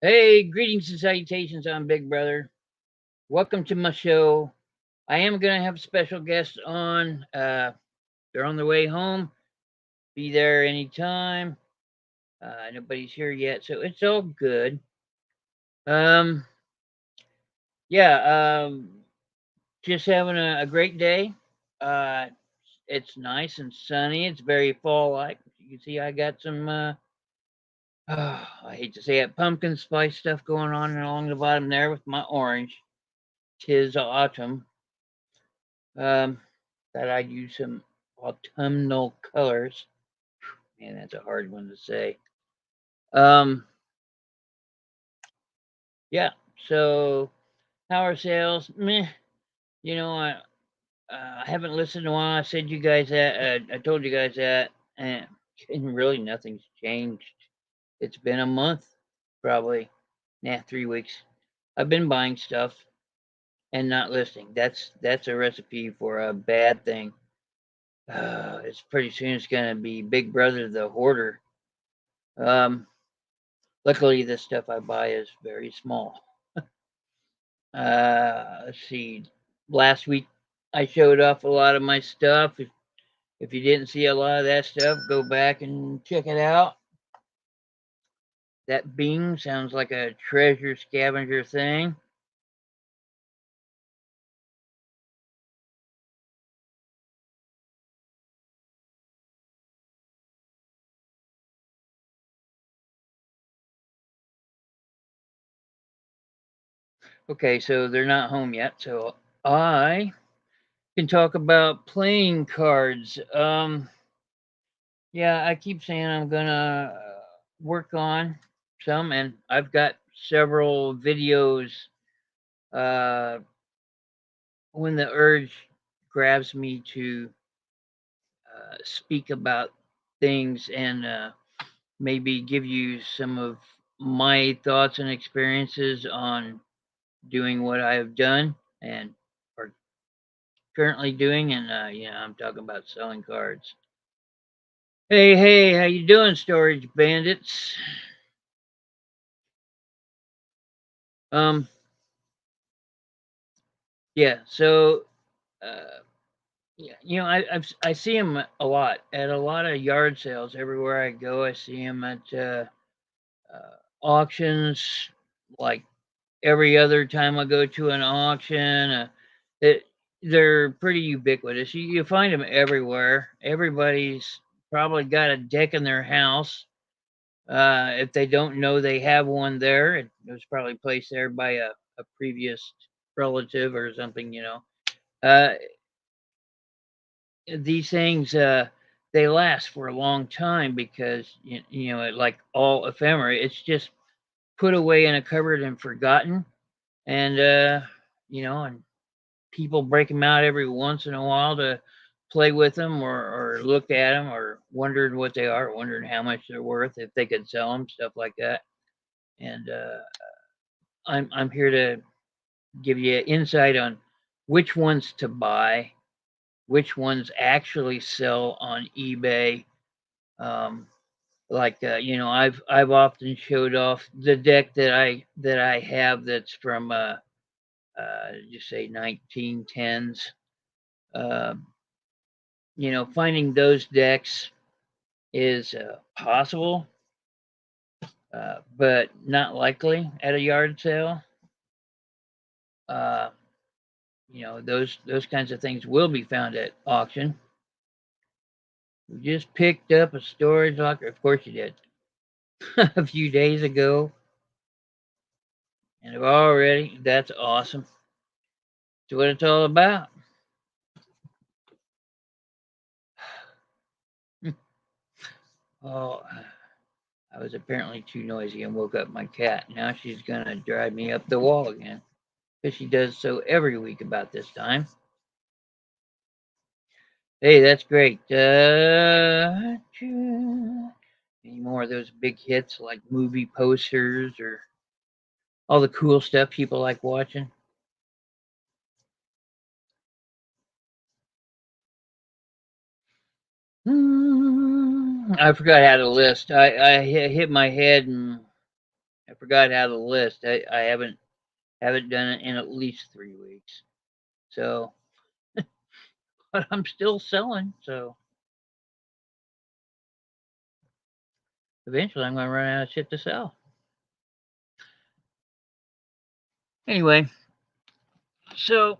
Hey, greetings and salutations. I'm Big Brother. Welcome to my show. I am going to have special guests on. They're on their way home. Be there anytime. Nobody's here yet, so it's all good. Um, yeah, just having a great day. Uh, it's nice and sunny. It's very fall-like. You can see I got some. I hate to say it, pumpkin spice stuff going on along the bottom there with my orange. Tis autumn. Um, Thought I'd use some autumnal colors. Man, that's a hard one to say. Um, yeah. So power sales, meh. You know, I haven't listened in a while. I said you guys that. I told you guys that, and really nothing's changed. It's been a month, probably. Nah, 3 weeks. I've been buying stuff and not listing. That's a recipe for a bad thing. It's pretty soon it's gonna be Big Brother the Hoarder. Um, Luckily, the stuff I buy is very small. Let's see. Last week, I showed off a lot of my stuff. If you didn't see a lot of that stuff, go back and check it out. That Bing sounds like a treasure scavenger thing. Okay, so they're not home yet, so I can talk about playing cards. Yeah, I keep saying I'm gonna work on some, and I've got several videos. Uh, when the urge grabs me to speak about things and maybe give you some of my thoughts and experiences on doing what I have done and are currently doing, and I'm talking about selling cards. Hey, how you doing, storage bandits? Um, yeah. So, uh, yeah, I see them a lot at a lot of yard sales everywhere I go. I see them at auctions, like every other time I go to an auction. It, they're pretty ubiquitous. You find them everywhere. Everybody's probably got a deck in their house. If they don't know they have one there, it was probably placed there by a previous relative or something. Uh, these things, they last for a long time because, like all ephemera, it's just put away in a cupboard and forgotten. And, and people break them out every once in a while to play with them or look at them or wondering what they are, wondering how much they're worth, if they could sell them, stuff like that. And I'm here to give you insight on which ones to buy, which ones actually sell on eBay. Um, I've often showed off the deck that I have that's from just say 1910s. Uh, Finding those decks is possible, but not likely at a yard sale. Uh, those kinds of things will be found at auction. We just picked up a storage locker. Of course you did. A few days ago, and have already. That's awesome. That's what it's all about. Oh, I was apparently too noisy and woke up my cat. Now she's gonna drive me up the wall again, because she does so every week about this time. Hey, that's great. Any more of those big hits like movie posters or all the cool stuff people like watching? I forgot how to list. I hit my head and I forgot how to list. I haven't done it in at least 3 weeks. So, but I'm still selling. So eventually, I'm going to run out of shit to sell. Anyway, so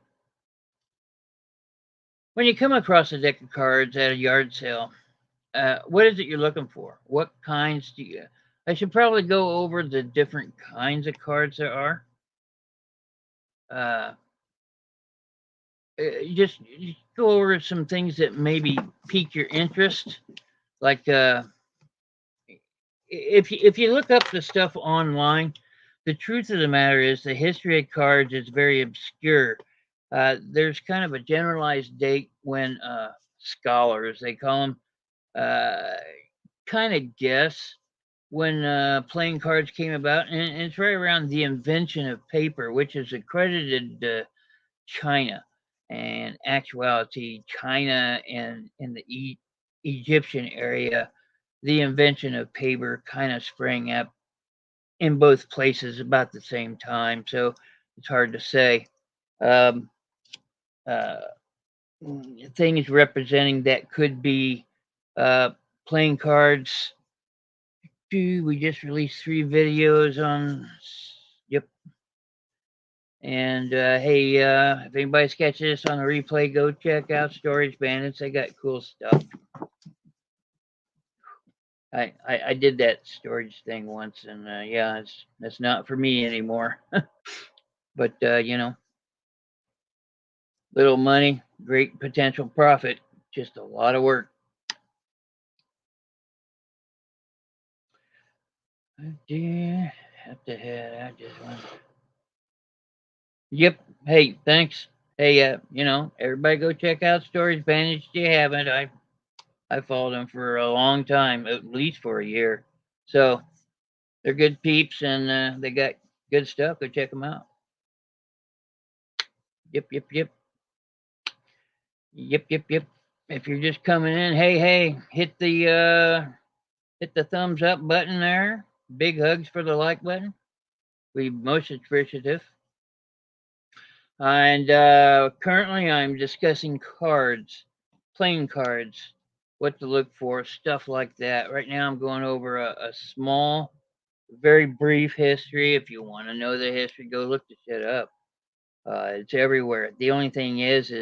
when you come across a deck of cards at a yard sale, what is it you're looking for? What kinds do you? I should probably go over the different kinds of cards there are. Uh, just go over some things that maybe pique your interest. Like if you look up the stuff online, the truth of the matter is the history of cards is very obscure. There's kind of a generalized date when scholars, they call them, uh, kind of guess when playing cards came about, and it's right around the invention of paper, which is accredited to China. And actuality, China and in the Egyptian area, the invention of paper kind of sprang up in both places about the same time. So it's hard to say. Um, uh, Things representing that could be uh, playing cards. We just released 3 videos on. Yep. And hey, if anybody's catching this on a replay, go check out Storage Bandits. They got cool stuff. I did that storage thing once, and yeah, that's not for me anymore. But little money, great potential profit, just a lot of work. I do have to head out just one. Yep. Hey, thanks. Hey, everybody go check out Storage Bandits. If you haven't, I followed them for a long time, at least for a year. So they're good peeps, and they got good stuff. Go check them out. Yep, yep, yep. Yep, yep, yep. If you're just coming in, hey, hit the thumbs up button there. Big hugs for the like button. We most appreciative. And currently, I'm discussing cards, playing cards, what to look for, stuff like that. Right now, I'm going over a small, very brief history. If you want to know the history, go look the shit up. It's everywhere. The only thing is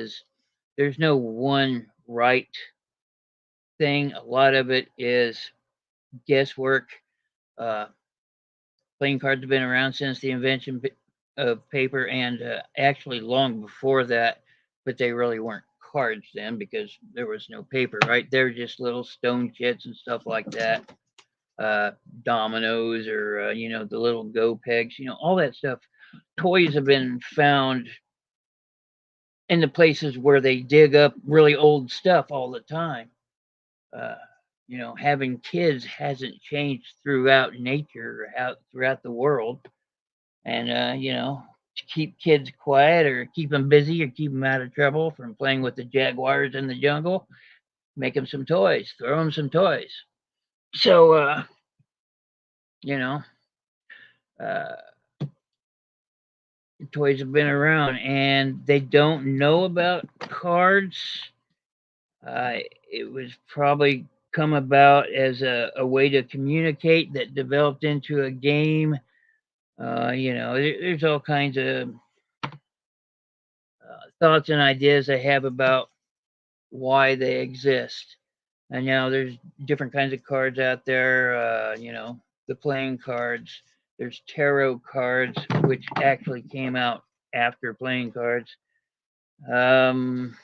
there's no one right thing. A lot of it is guesswork. Uh, Playing cards have been around since the invention of paper, and actually long before that, but they really weren't cards then because there was no paper, right? They were just little stone chits and stuff like that. Dominoes, or the little go pegs, all that stuff. Toys have been found in the places where they dig up really old stuff all the time. Uh, Having kids hasn't changed throughout nature, out throughout the world, and to keep kids quiet or keep them busy or keep them out of trouble from playing with the jaguars in the jungle, make them some toys, throw them some toys. So you know, uh, toys have been around, and they don't know about cards. It was probably come about as a way to communicate that developed into a game. There's all kinds of thoughts and ideas I have about why they exist. And there's different kinds of cards out there. The playing cards. There's tarot cards, which actually came out after playing cards. Um,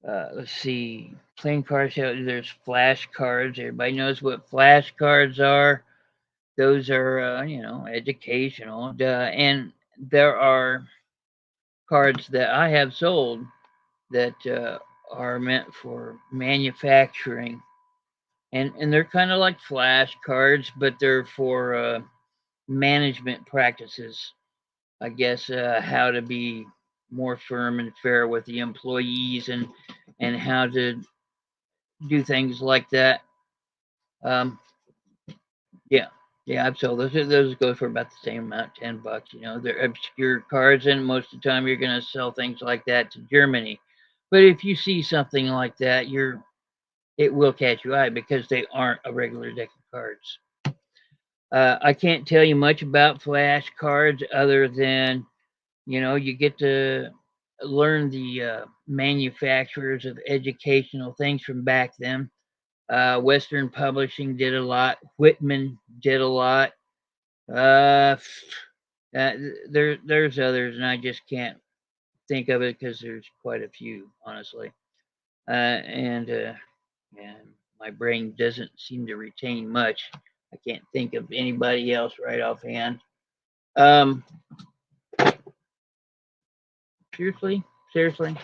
let's see, playing cards. There's flash cards. Everybody knows what flash cards are. Those are, educational. And there are cards that I have sold that are meant for manufacturing, and they're kind of like flash cards, but they're for management practices. I guess how to be more firm and fair with the employees, and how to do things like that. Um, yeah, yeah, I've sold those. Those go for about the same amount, $10. You know, they're obscure cards, and most of the time you're going to sell things like that to Germany. But if you see something like that, it will catch your eye because they aren't a regular deck of cards. I can't tell you much about flash cards other than you get to learn the manufacturers of educational things from back then. Western Publishing did a lot. Whitman did a lot. Uh, there's others, and I just can't think of it because there's quite a few, honestly. And my brain doesn't seem to retain much. I can't think of anybody else right offhand. Um, seriously, seriously.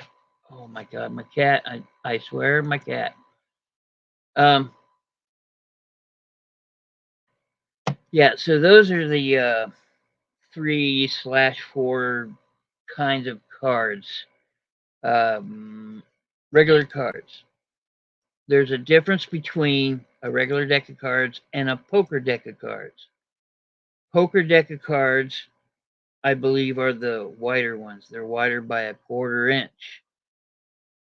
Oh my God, my cat! I swear, my cat. Um, yeah. So those are the 3/4 kinds of cards. Um, regular cards. There's a difference between a regular deck of cards and a poker deck of cards. Poker deck of cards, I believe, are the wider ones. They're wider by a quarter inch.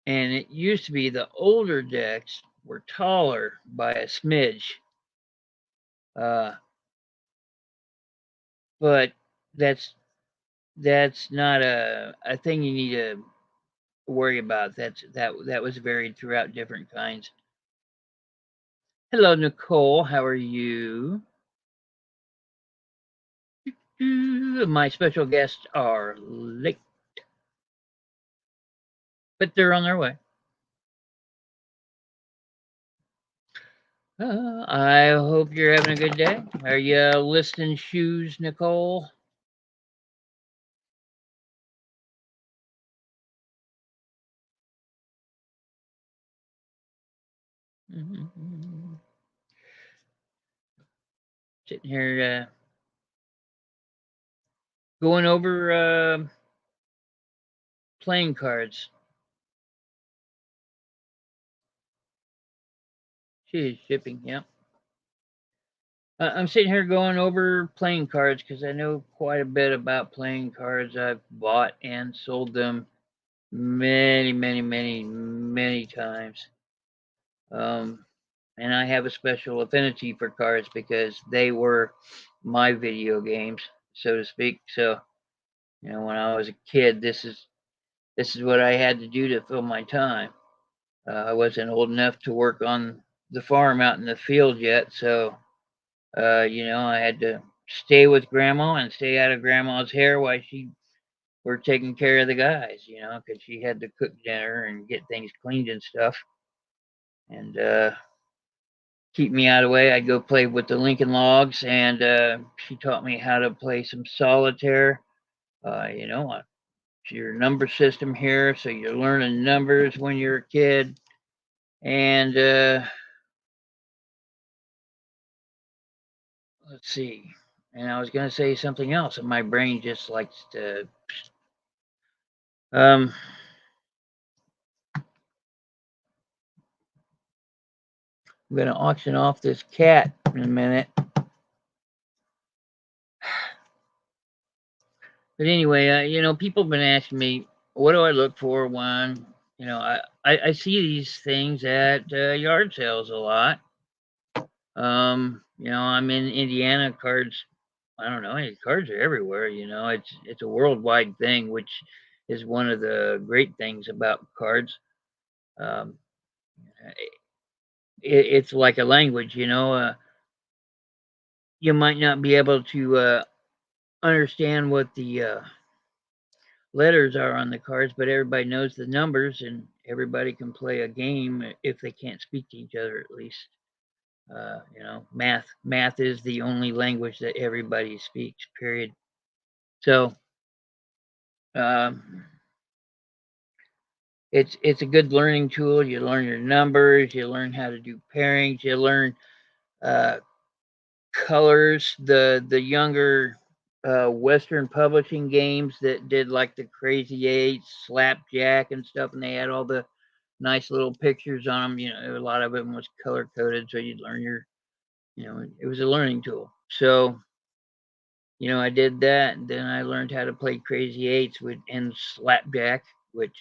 And it used to be the older decks were taller by a smidge. Uh, but that's not a thing you need to worry about. That was varied throughout different kinds. Hello, Nicole. How are you? My special guests are late, but they're on their way. I hope you're having a good day. Are you listing shoes, Nicole? Mm-hmm. Sitting here going over playing cards. She's shipping, yeah. I'm sitting here going over playing cards because I know quite a bit about playing cards. I've bought and sold them many, many, many, many times. Um, and I have a special affinity for cards because they were my video games, so to speak. So, when I was a kid, this is what I had to do to fill my time. I wasn't old enough to work on the farm out in the field yet, so I had to stay with grandma and stay out of grandma's hair while she were taking care of the guys, because she had to cook dinner and get things cleaned and stuff. And keep me out of the way. I'd go play with the Lincoln Logs, and she taught me how to play some solitaire. Your number system here, so you're learning numbers when you're a kid. And let's see. And I was going to say something else, and my brain just likes to. Um, I'm going to auction off this cat in a minute. But anyway, people have been asking me, what do I look for when, I see these things at yard sales a lot. I'm in Indiana. Cards, I don't know, cards are everywhere. It's a worldwide thing, which is one of the great things about cards. Um, it's like a language. You might not be able to understand what the letters are on the cards, but everybody knows the numbers, and everybody can play a game if they can't speak to each other at least. Math is the only language that everybody speaks. Period. So um, it's a good learning tool. You learn your numbers. You learn how to do pairings. You learn uh, colors. The younger Western publishing games that did like the Crazy Eight, Slapjack, and stuff, and they had all the nice little pictures on them. You know, a lot of them was color coded, so you'd learn your, you know, it was a learning tool. So, you know, I did that, and then I learned how to play Crazy Eights with and Slapjack, which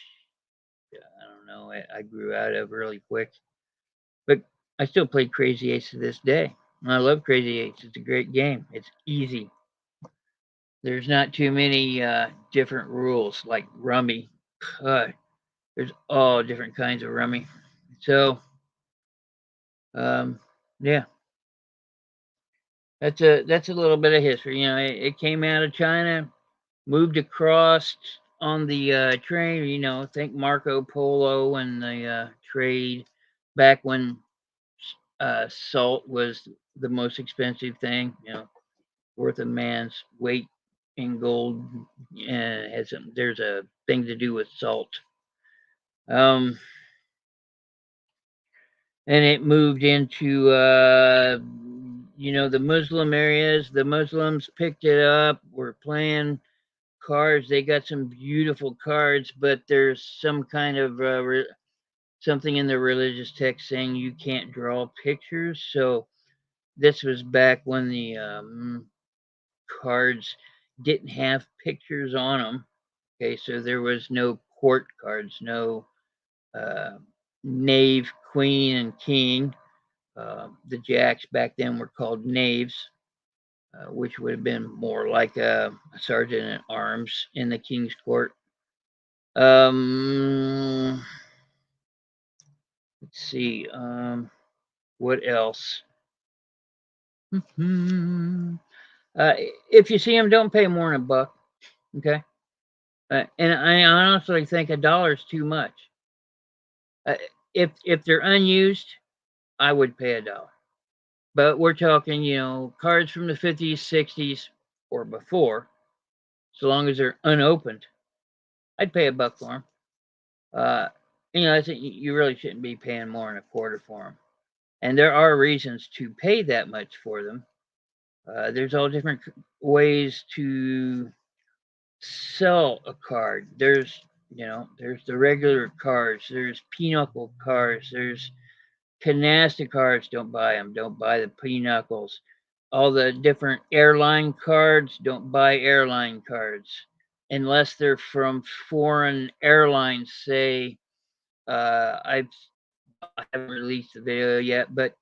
I don't know, I grew out of really quick. But I still play Crazy Eights to this day. I love Crazy Eights. It's a great game. It's easy. There's not too many different rules like Rummy. There's all different kinds of Rummy. So, um, yeah, that's a little bit of history. You know, it came out of China, moved across on the train. You know, think Marco Polo and the trade back when salt was the most expensive thing. You know, worth a man's weight in gold. Has there's a thing to do with salt. Um, and it moved into you know, the Muslim areas. The Muslims picked it up. Were playing cards. They got some beautiful cards, but there's some kind of something in the religious text saying you can't draw pictures. So this was back when the cards didn't have pictures on them. Okay, so there was no court cards, no uh, knave, queen, and king. The jacks back then were called knaves, which would have been more like a sergeant at arms in the king's court. Um, let's see. What else? If you see them, don't pay more than a buck. Okay. And I honestly think $1 is too much. Uh, if they're unused, I would pay $1. But we're talking, you know, cards from the 50s, 60s, or before. So long as they're unopened, I'd pay a buck for them. You know, I think you really shouldn't be paying more than a quarter for them. And there are reasons to pay that much for them. There's all different ways to sell a card. There's, you know, there's the regular cards. There's pinochle cards. There's canasta cards. Don't buy them. Don't buy the pinocchles. All the different airline cards. Don't buy airline cards unless they're from foreign airlines. Say, I haven't released the video yet, but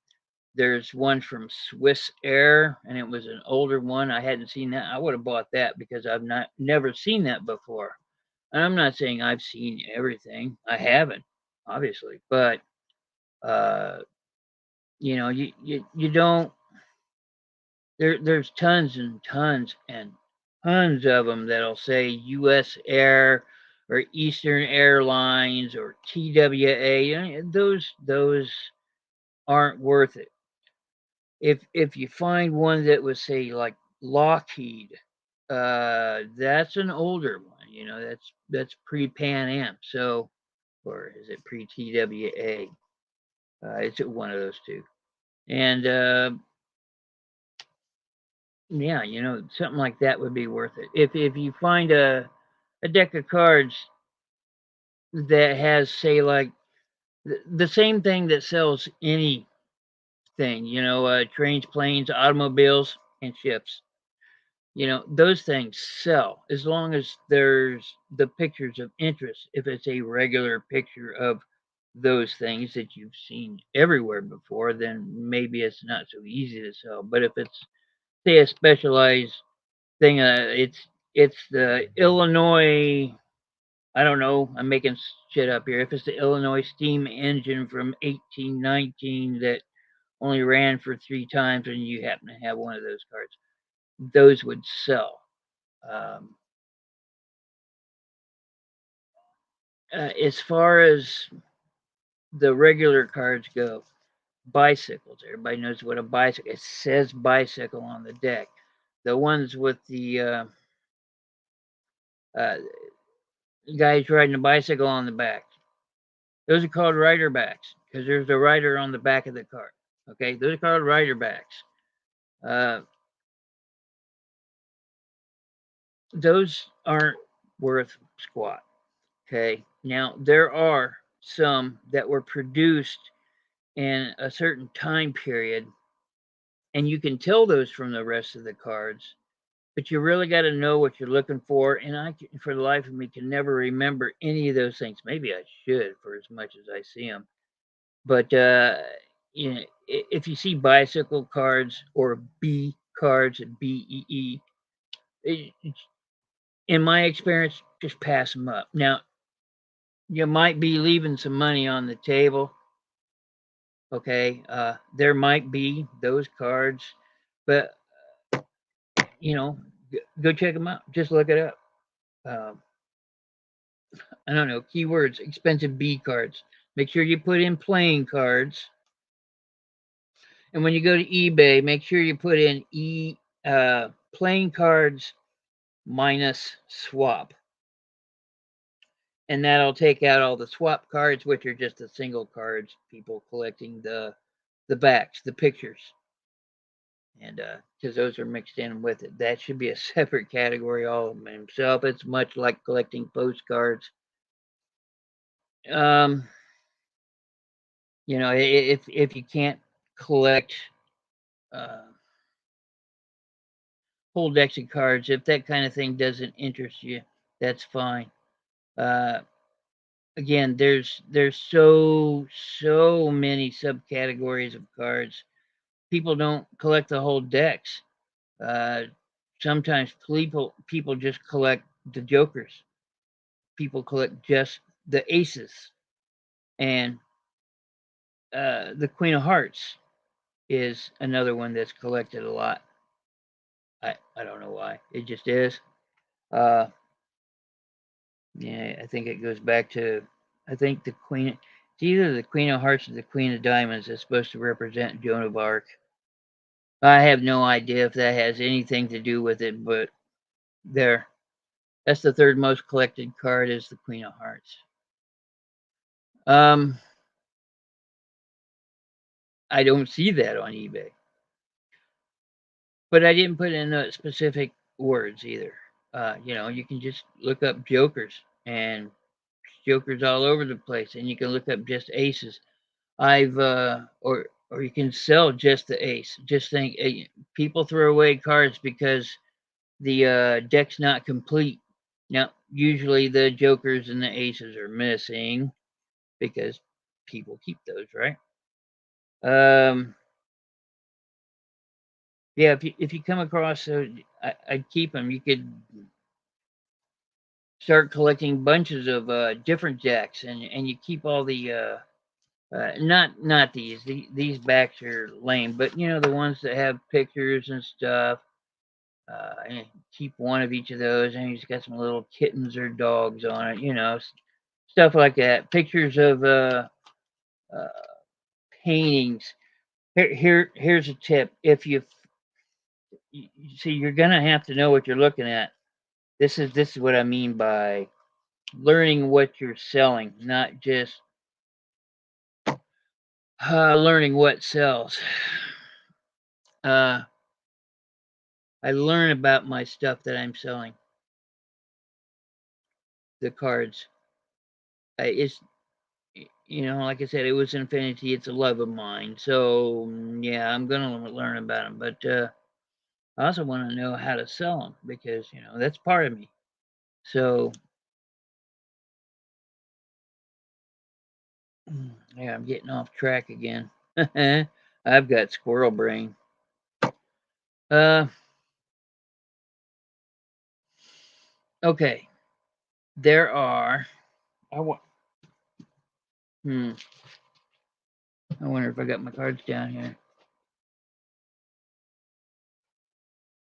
there's one from Swiss Air, and it was an older one. I hadn't seen that. I would have bought that because I've never seen that before. And I'm not saying I've seen everything. I haven't, obviously, but uh, you know, you don't. There's tons and tons and tons of them that'll say U.S. Air or Eastern Airlines or TWA. You know, those aren't worth it. If you find one that was say like Lockheed, that's an older one. You know, that's pre Pan Am. So, or is it pre TWA? It's one of those two. And yeah, you know, something like that would be worth it. If you find a deck of cards that has say like the same thing that sells anything, you know, trains, planes, automobiles, and ships. You know, those things sell as long as there's the pictures of interest. If it's a regular picture of those things that you've seen everywhere before, then maybe it's not so easy to sell. But if it's say a specialized thing, it's the Illinois. I don't know. I'm making shit up here. If it's the Illinois steam engine from 1819 that only ran for 3 times, and you happen to have one of those cards, those would sell. Um, as far as the regular cards go, bicycles. Everybody knows what a bicycle. It says bicycle on the deck. The ones with the uh, guys riding a bicycle on the back. Those are called rider backs because there's a rider on the back of the cart. Okay, those are called rider backs. Uh, those aren't worth squat. Okay, now there are some that were produced in a certain time period, and you can tell those from the rest of the cards. But you really got to know what you're looking for, and for the life of me, can never remember any of those things. Maybe I should, for as much as I see them. But you know, if you see bicycle cards or B cards, BEE, in my experience, just pass them up. Now, you might be leaving some money on the table. Okay, there might be those cards, but you know, go check them out. Just look it up. Um, I don't know, keywords, expensive B cards. Make sure you put in playing cards. And when you go to eBay, make sure you put in playing cards minus swap. And that'll take out all the swap cards, which are just the single cards, people collecting the backs, the pictures. And because those are mixed in with it. That should be a separate category all of himself. It's much like collecting postcards. You know, if you can't collect whole decks of cards, if that kind of thing doesn't interest you, that's fine. Again, there's so many subcategories of cards. People don't collect the whole decks. Sometimes people just collect the jokers. People collect just the aces, and the Queen of Hearts is another one that's collected a lot. I don't know why. It just is. Uh, yeah, I think it goes back to, I think the Queen. It's either the Queen of Hearts or the Queen of Diamonds that's supposed to represent Joan of Arc. I have no idea if that has anything to do with it, but there. That's the third most collected card is the Queen of Hearts. I don't see that on eBay. But I didn't put in specific words either. You know, you can just look up jokers, and jokers all over the place, and you can look up just aces. Or you can sell just the ace. Just think, people throw away cards because the deck's not complete. Now, usually the jokers and the aces are missing because people keep those, right? Yeah, if you come across, I'd keep them. You could start collecting bunches of different decks, and you keep all the not these. These backs are lame, but you know the ones that have pictures and stuff. And keep one of each of those, and he's got some little kittens or dogs on it. You know, stuff like that. Pictures of uh, paintings. Here's a tip. If you see, you're gonna have to know what you're looking at. This is what I mean by learning what you're selling, not just learning what sells. I learn about my stuff that I'm selling. The cards. It's, you know, like I said, it was Infinity. It's a love of mine. So yeah, I'm gonna learn about them. But I also want to know how to sell them because you know that's part of me. So yeah, I'm getting off track again. I've got squirrel brain. Uh, okay. There are. I want. Hmm. I wonder if I got my cards down here.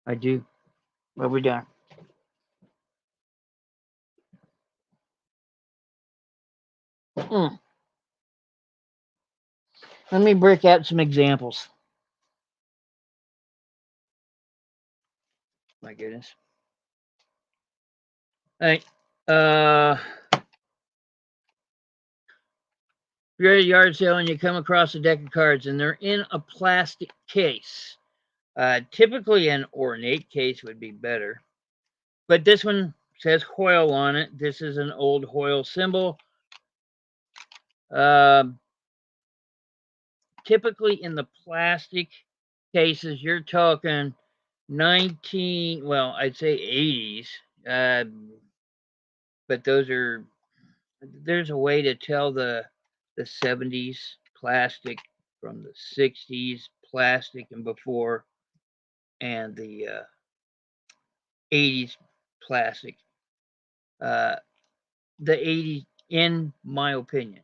I do. What we done? Hmm. Let me break out some examples. My goodness. All right. You're at a yard sale and you come across a deck of cards and they're in a plastic case. Typically, an ornate case would be better, but this one says Hoyle on it. This is an old Hoyle symbol. Um, Typically in the plastic cases, you're talking 19, well, I'd say 80s. But there's a way to tell the 70s plastic from the 60s plastic and before, and the 80s plastic. Uh, the 80s, in my opinion,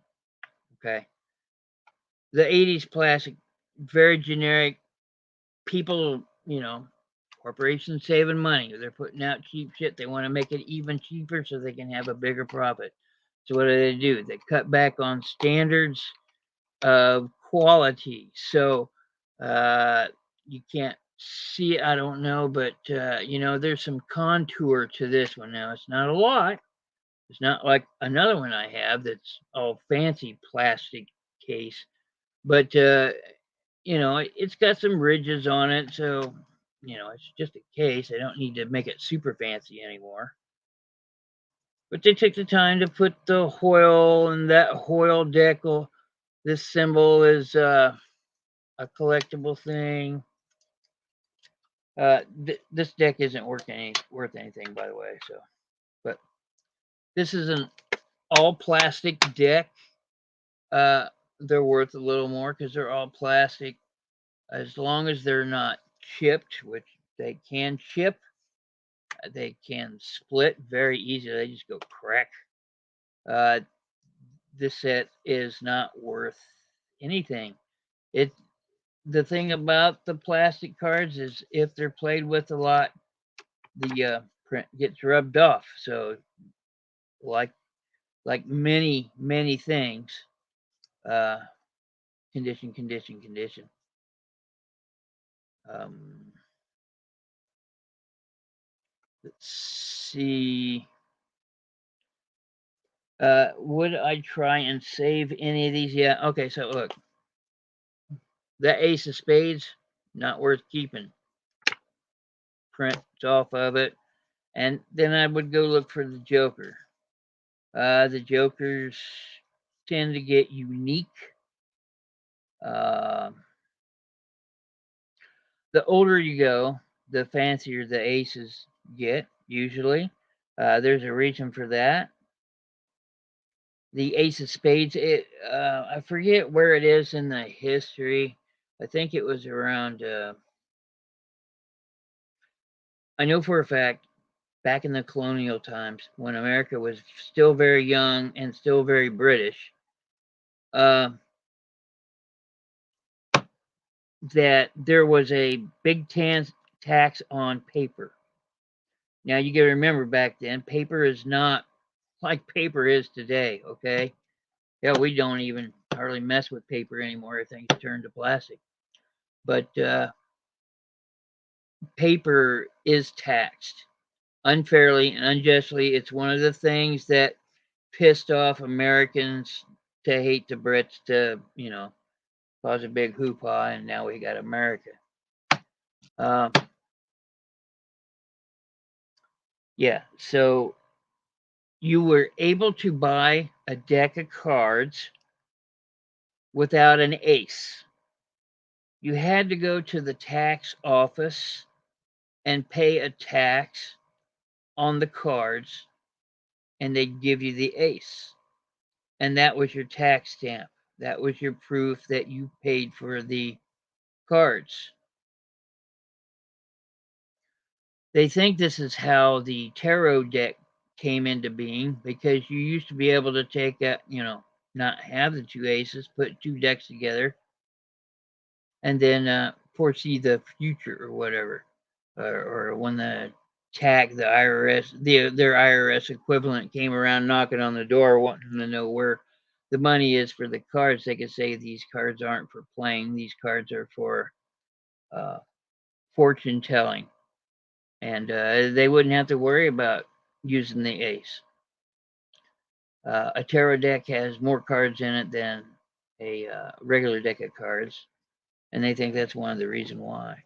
okay, the 80s plastic, very generic. People, corporations saving money. They're putting out cheap shit. They want to make it even cheaper so they can have a bigger profit. So what do? They cut back on standards of quality. So you can't see, I don't know, but there's some contour to this one. Now it's not a lot. It's not like another one I have that's all fancy plastic case, but it's got some ridges on it, so it's just a case. I don't need to make it super fancy anymore. But they took the time to put the Hoyle and that Hoyle decal. This symbol is a collectible thing. This deck isn't worth anything, by the way. So, but this is an all plastic deck. They're worth a little more because they're all plastic. As long as they're not chipped, which they can chip, they can split very easily. They just go crack. Uh, this set is not worth anything. It The thing about the plastic cards is if they're played with a lot, the print gets rubbed off. So like many things, uh, condition. Um, let's see. Would I try and save any of these? Yeah. Okay. So look, the Ace of Spades, not worth keeping. Print off of it, and then I would go look for the Joker. The Jokers tend to get unique. Uh, the older you go, the fancier the aces get, usually. There's a reason for that. The Ace of Spades, I forget where it is in the history. I think it was around, I know for a fact, back in the colonial times when America was still very young and still very British, uh, that there was a big tax on paper. Now you got to remember back then, paper is not like paper is today. Okay, yeah, we don't even hardly mess with paper anymore. Things turn to plastic, but paper is taxed unfairly and unjustly. It's one of the things that pissed off Americans to hate the Brits to cause a big hoopla, and now we got America. Um, yeah, so you were able to buy a deck of cards without an ace. You had to go to the tax office and pay a tax on the cards, and they'd give you the ace. And that was your tax stamp. That was your proof that you paid for the cards. They think this is how the tarot deck came into being because you used to be able to take a, not have the two aces, put two decks together, and then foresee the future or whatever, or when the IRS, their IRS equivalent came around knocking on the door wanting to know where the money is for the cards, they could say these cards aren't for playing; these cards are for uh, fortune telling, and they wouldn't have to worry about using the ace. A tarot deck has more cards in it than a regular deck of cards, and they think that's one of the reasons why.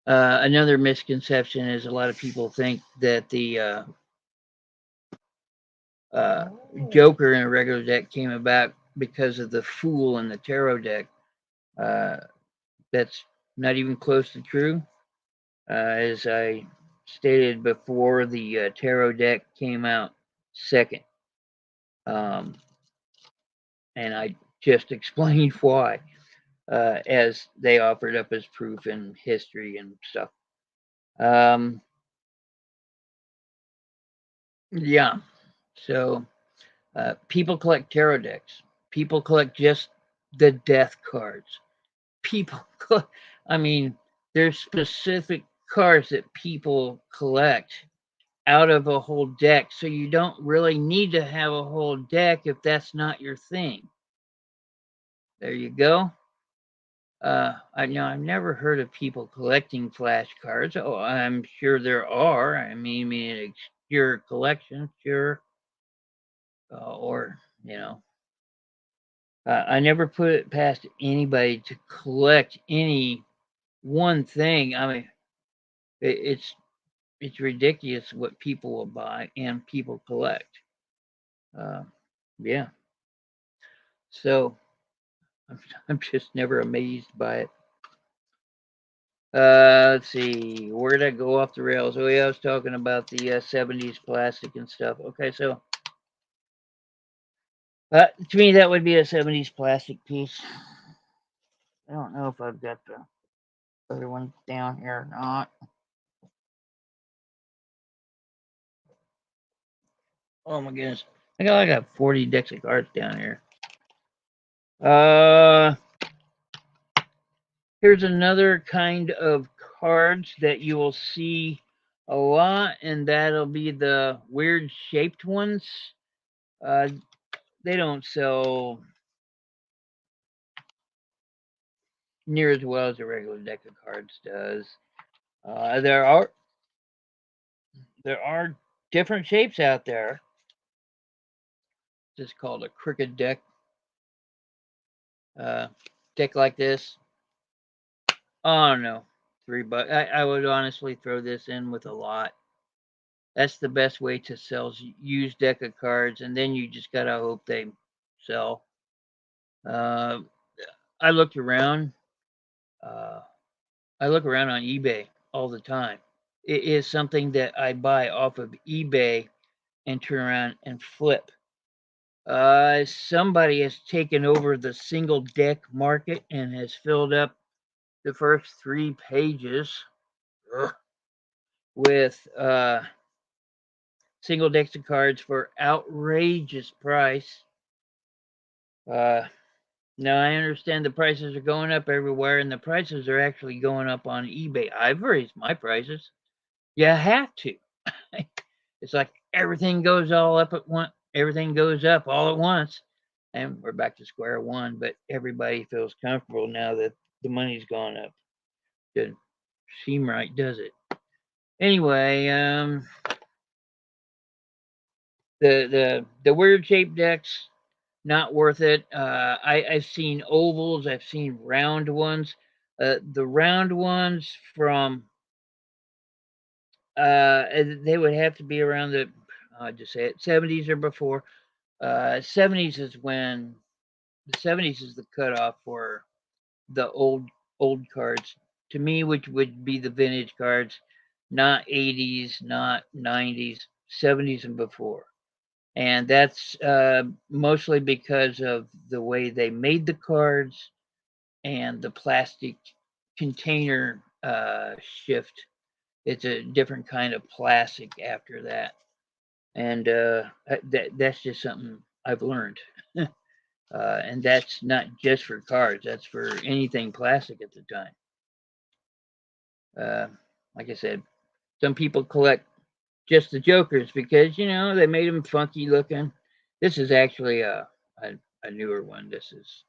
Another misconception is a lot of people think that Uh, Joker in a regular deck came about because of the Fool in the tarot deck. Uh, that's not even close to true. As I stated before, the tarot deck came out second. Um, and I just explained why, as they offered up as proof in history and stuff. Um, yeah, so people collect tarot decks. People collect just the death cards. People, I mean, there's specific cards that people collect out of a whole deck, so you don't really need to have a whole deck if that's not your thing. There you go. I've never heard of people collecting flashcards. Oh, I'm sure there are. I mean, an obscure collection, sure, or you know, I never put it past anybody to collect any one thing. I mean, it's ridiculous what people will buy and people collect. Uh, yeah, so I'm just never amazed by it. Let's see, where did I go off the rails? Oh yeah, I was talking about the 70s plastic and stuff. Okay, so to me that would be a 70s plastic piece. I don't know if I've got the other ones down here or not. Oh my goodness, I got 40 decks of cards down here. Here's another kind of cards that you will see a lot, and that'll be the weird shaped ones. They don't sell near as well as a regular deck of cards does. There are different shapes out there. It's called a crooked deck. Deck like this. Oh no, $3. I would honestly throw this in with a lot. That's the best way to sell used deck of cards, and then you just gotta hope they sell. Uh, I looked around. Uh, I look around on eBay all the time. It is something that I buy off of eBay and turn around and flip. Somebody has taken over the single deck market and has filled up the first 3 pages with single decks of cards for outrageous price. Now I understand the prices are going up everywhere, and the prices are actually going up on eBay. I've raised my prices. You have to. It's like everything goes all up at once. Everything goes up all at once, and we're back to square one. But everybody feels comfortable now that the money's gone up. Doesn't seem right, does it? Anyway, the weird shaped decks, not worth it. I've seen ovals. I've seen round ones. The round ones from they would have to be around the I'll just say it 70s or before. 70s is when the 70s is the cutoff for the old cards to me, which would be the vintage cards, not 80s, not 90s, 70s and before. And that's mostly because of the way they made the cards and the plastic container shift. It's a different kind of plastic after that, and that's just something I've learned. And that's not just for cards; that's for anything plastic at the time. Uh, like I said, some people collect just the Jokers because they made them funky looking. This is actually a newer one. This is,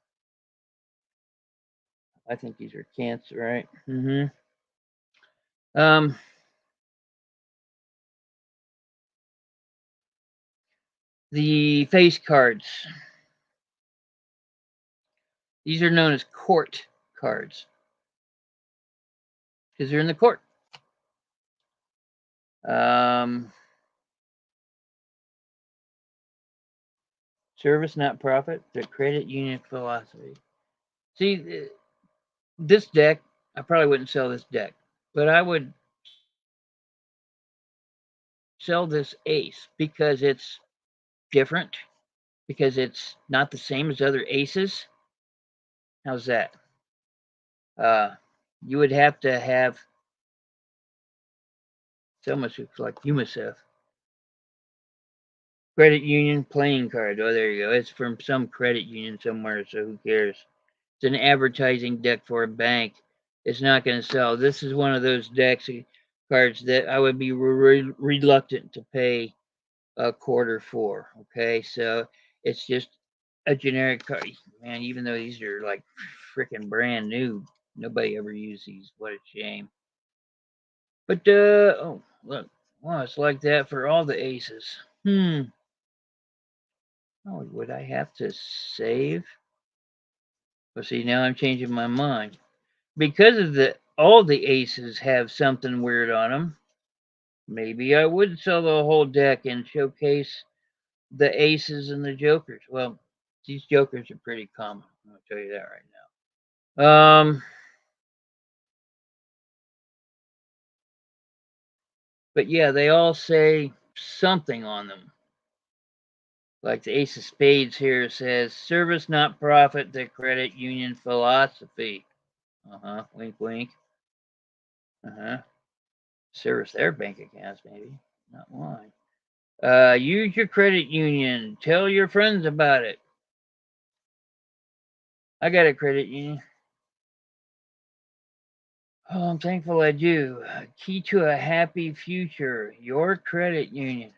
I think these are Cancer, right? Um, the face cards. These are known as court cards because they're in the court. Um, Service, not profit. The credit union philosophy. See, this deck, I probably wouldn't sell this deck, but I would sell this ace because it's different, because it's not the same as other aces. How's that? Uh, you would have to have so much like UMICEF. Credit union playing card. Oh, there you go. It's from some credit union somewhere, so who cares? It's an advertising deck for a bank. It's not going to sell. This is one of those decks cards that I would be reluctant to pay a quarter for. Okay, so it's just a generic card. Man, even though these are like freaking brand new, nobody ever used these. What a shame. But oh look, wow, it's like that for all the aces. Oh, would I have to save? Well, see, now I'm changing my mind because of the all the aces have something weird on them. Maybe I would sell the whole deck and showcase the aces and the jokers. Well, these jokers are pretty common. I'm gonna tell you that right now. But yeah, they all say something on them. Like the ace of spades here says, service not profit, the credit union philosophy. Uh-huh. Wink wink. Uh-huh. Service their bank accounts, maybe. Not mine. Use your credit union. Tell your friends about it. I got a credit union. Oh, I'm thankful I do. Key to a happy future. Your credit union.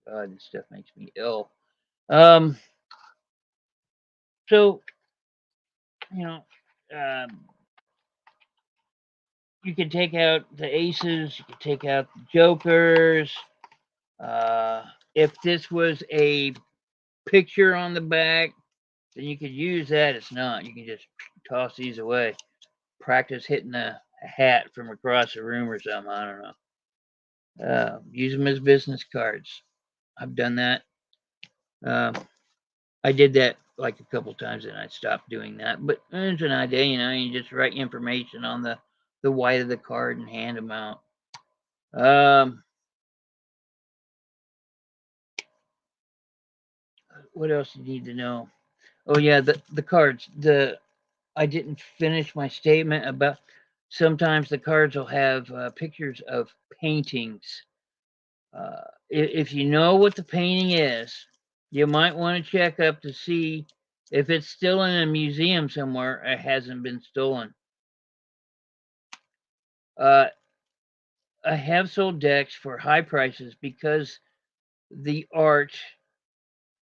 Oh, God, this stuff makes me ill. Um, so you know, um, you can take out the aces. You can take out the jokers. Uh, if this was a picture on the back, then you could use that. It's not. You can just toss these away. Practice hitting a hat from across the room or something. I don't know. Use them as business cards. I've done that. Um, I did that like a couple times, and I stopped doing that. But it's an idea, you just write information on the white of the card and hand them out. What else do you need to know? Oh yeah, the cards. The I didn't finish my statement about sometimes the cards will have pictures of paintings. If you know what the painting is, you might want to check up to see if it's still in a museum somewhere or hasn't been stolen. Uh, I have sold decks for high prices because the art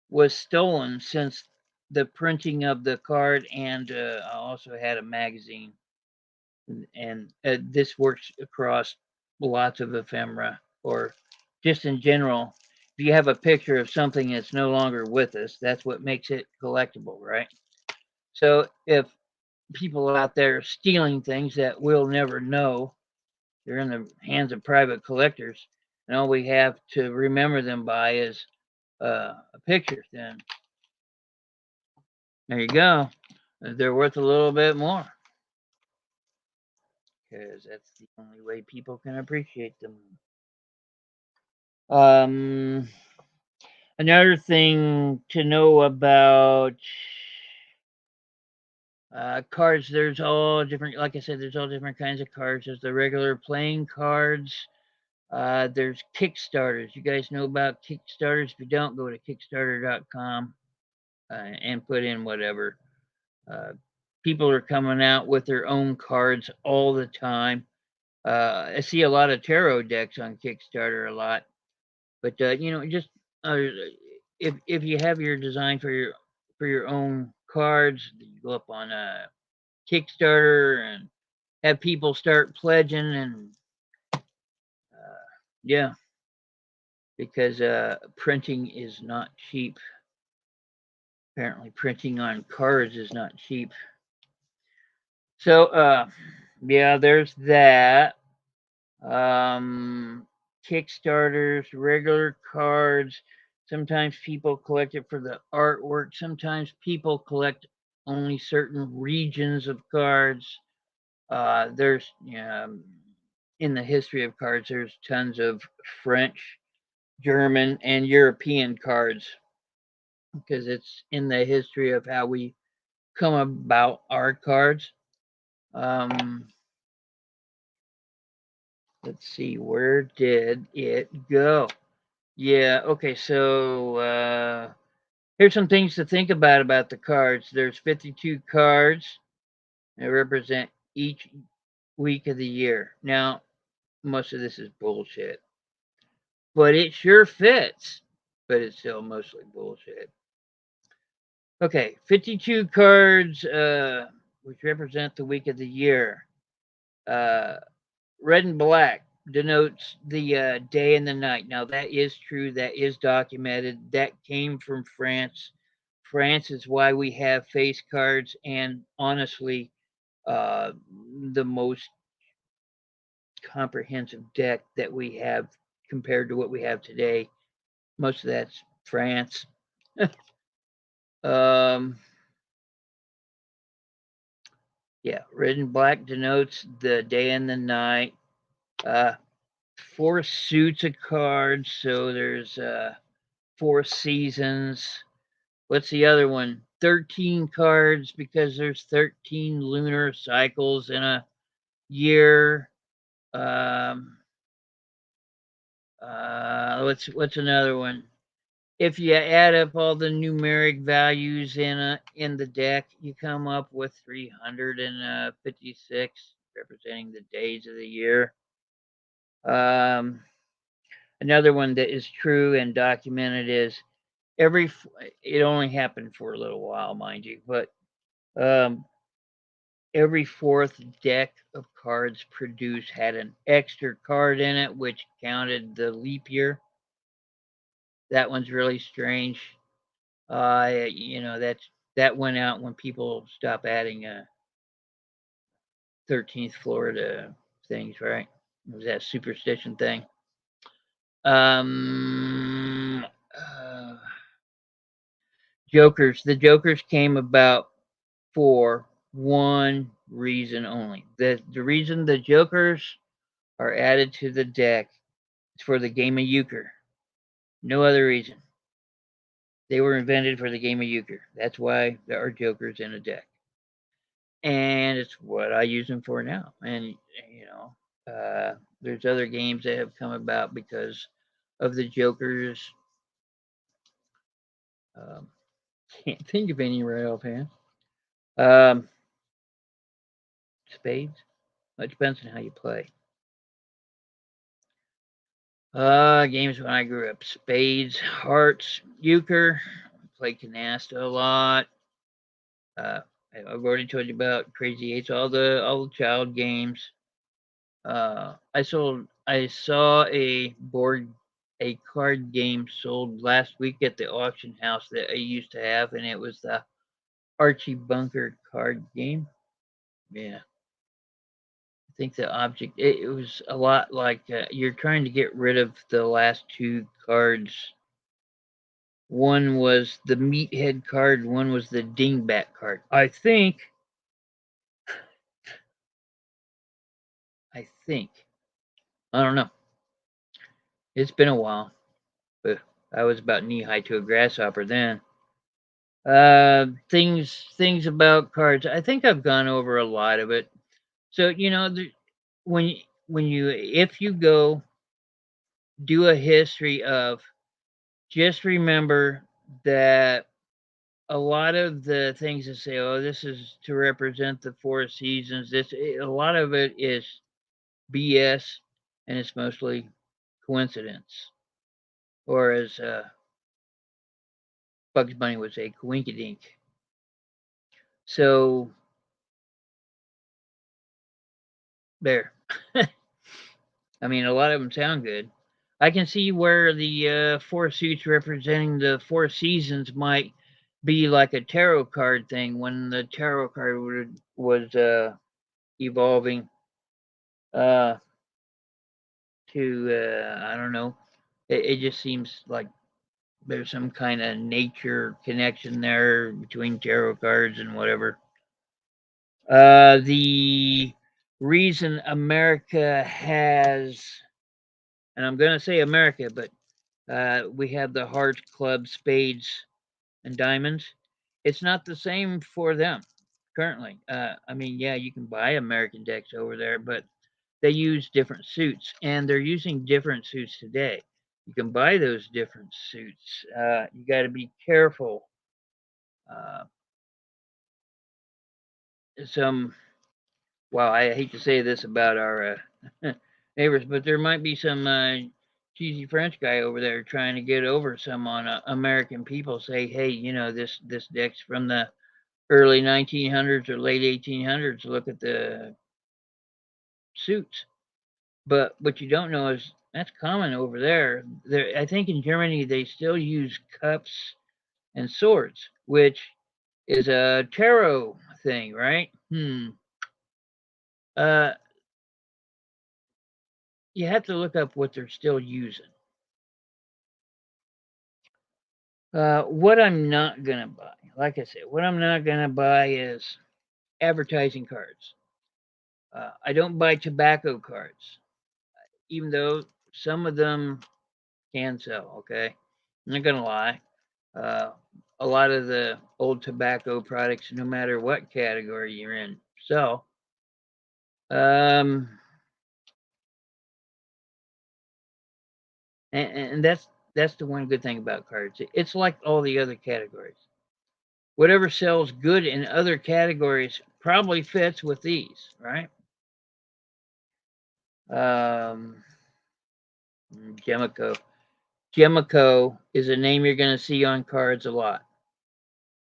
was stolen since the printing of the card, and I also had a magazine. And this works across lots of ephemera or just in general. If you have a picture of something that's no longer with us, that's what makes it collectible, right? So if people out there are stealing things that we'll never know, they're in the hands of private collectors, and all we have to remember them by is a picture, then there you go. They're worth a little bit more because that's the only way people can appreciate them. Um, Another thing to know about cards, there's all different, like I said, there's all different kinds of cards. There's the regular playing cards. There's Kickstarters. You guys know about Kickstarters? If you don't, go to Kickstarter.com and put in whatever. Uh, People are coming out with their own cards all the time. I see a lot of tarot decks on Kickstarter a lot. But just uh, if you have your design for your own cards, you go up on a Kickstarter and have people start pledging, and yeah, because printing is not cheap. Apparently, printing on cards is not cheap. So yeah, there's that. Um, Kickstarters, regular cards. Sometimes people collect it for the artwork. Sometimes people collect only certain regions of cards. There's in the history of cards, there's tons of French, German, and European cards because it's in the history of how we come about our cards. Um, let's see, where did it go? Yeah, okay, so here's some things to think about the cards. There's 52 cards that represent each week of the year. Now, most of this is bullshit, but it sure fits, but it's still mostly bullshit. Okay, 52 cards, which represent the week of the year. Uh, red and black denotes the day and the night. Now, that is true. That is documented. That came from France. France is why we have face cards, and honestly, uh, the most comprehensive deck that we have compared to what we have today. Most of that's France. um, yeah, red and black denotes the day and the night. Uh, four suits of cards, so there's four seasons. What's the other one? 13 cards because there's 13 lunar cycles in a year. Um, what's another one? If you add up all the numeric values in the deck, you come up with 356, representing the days of the year. Another one that is true and documented is it only happened for a little while, mind you, but um, every fourth deck of cards produced had an extra card in it, which counted the leap year. That one's really strange. That went out when people stopped adding 13th floor to things, right? It was that superstition thing. Um, uh, Jokers. The Jokers came about for one reason only. The reason the Jokers are added to the deck is for the game of euchre. No other reason. They were invented for the game of euchre. That's why there are Jokers in a deck. And it's what I use them for now. And there's other games that have come about because of the Jokers. Um, can't think of any right offhand. Um, Spades. Well, it depends on how you play. Games when I grew up: Spades, Hearts, Euchre. Played Canasta a lot. Uh, I've already told you about Crazy Eights, all the child games. I saw a card game sold last week at the auction house that I used to have, and it was the Archie Bunker card game. Yeah, I think the object it was a lot like you're trying to get rid of the last two cards. One was the meathead card, one was the dingbat card. I think. I don't know. It's been a while, but I was about knee high to a grasshopper then. Things about cards. I think I've gone over a lot of it. So when when you if you go do a history of, just remember that a lot of the things that say, "Oh, this is to represent the four seasons." A lot of it is BS, and it's mostly coincidence, or as Bugs Bunny would say, "coinkydink." So there. I mean, a lot of them sound good. I can see where the four suits representing the four seasons might be like a tarot card thing when the tarot card was evolving uh, to I don't know. It just seems like there's some kind of nature connection there between tarot cards and whatever. The reason America has, and I'm going to say America, but we have the hearts, clubs, spades, and diamonds. It's not the same for them currently. I mean, yeah, you can buy American decks over there, but they use different suits, and they're using different suits today. You can buy those different suits. You got to be careful. Uh, some, well, I hate to say this about our neighbors, but there might be some cheesy French guy over there trying to get over some on American people. Say, hey, this deck's from the early 1900s or late 1800s. Look at the suits. But what you don't know is that's common over there. There, I think in Germany they still use cups and swords, which is a tarot thing, right? Uh, you have to look up what they're still using. What I'm not gonna buy, like I said, what I'm not gonna buy is advertising cards. I don't buy tobacco cards, even though some of them can sell. Okay, I'm not gonna lie. Uh, a lot of the old tobacco products, no matter what category you're in, sell. Um, and that's the one good thing about cards. It's like all the other categories. Whatever sells good in other categories probably fits with these, right? Um, Gemico. Gemico is a name you're going to see on cards a lot.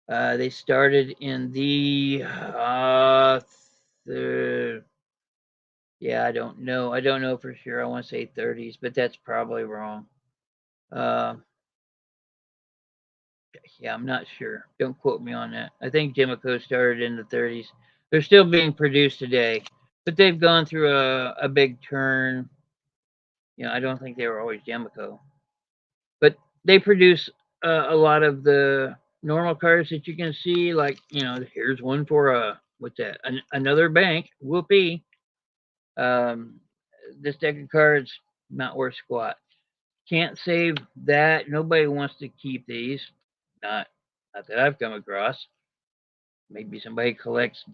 They started in the yeah, I don't know. I don't know for sure. I want to say 30s, but that's probably wrong. Uh, yeah, I'm not sure. Don't quote me on that. I think Gemico started in the 30s. They're still being produced today, but they've gone through a big turn. I don't think they were always Gemico, but they produce a lot of the normal cards that you can see. Like, here's one for what's that? Another bank. Whoopee. Um, this deck of cards not worth squat. Can't save that. Nobody wants to keep these. Not not that I've come across. Maybe somebody collects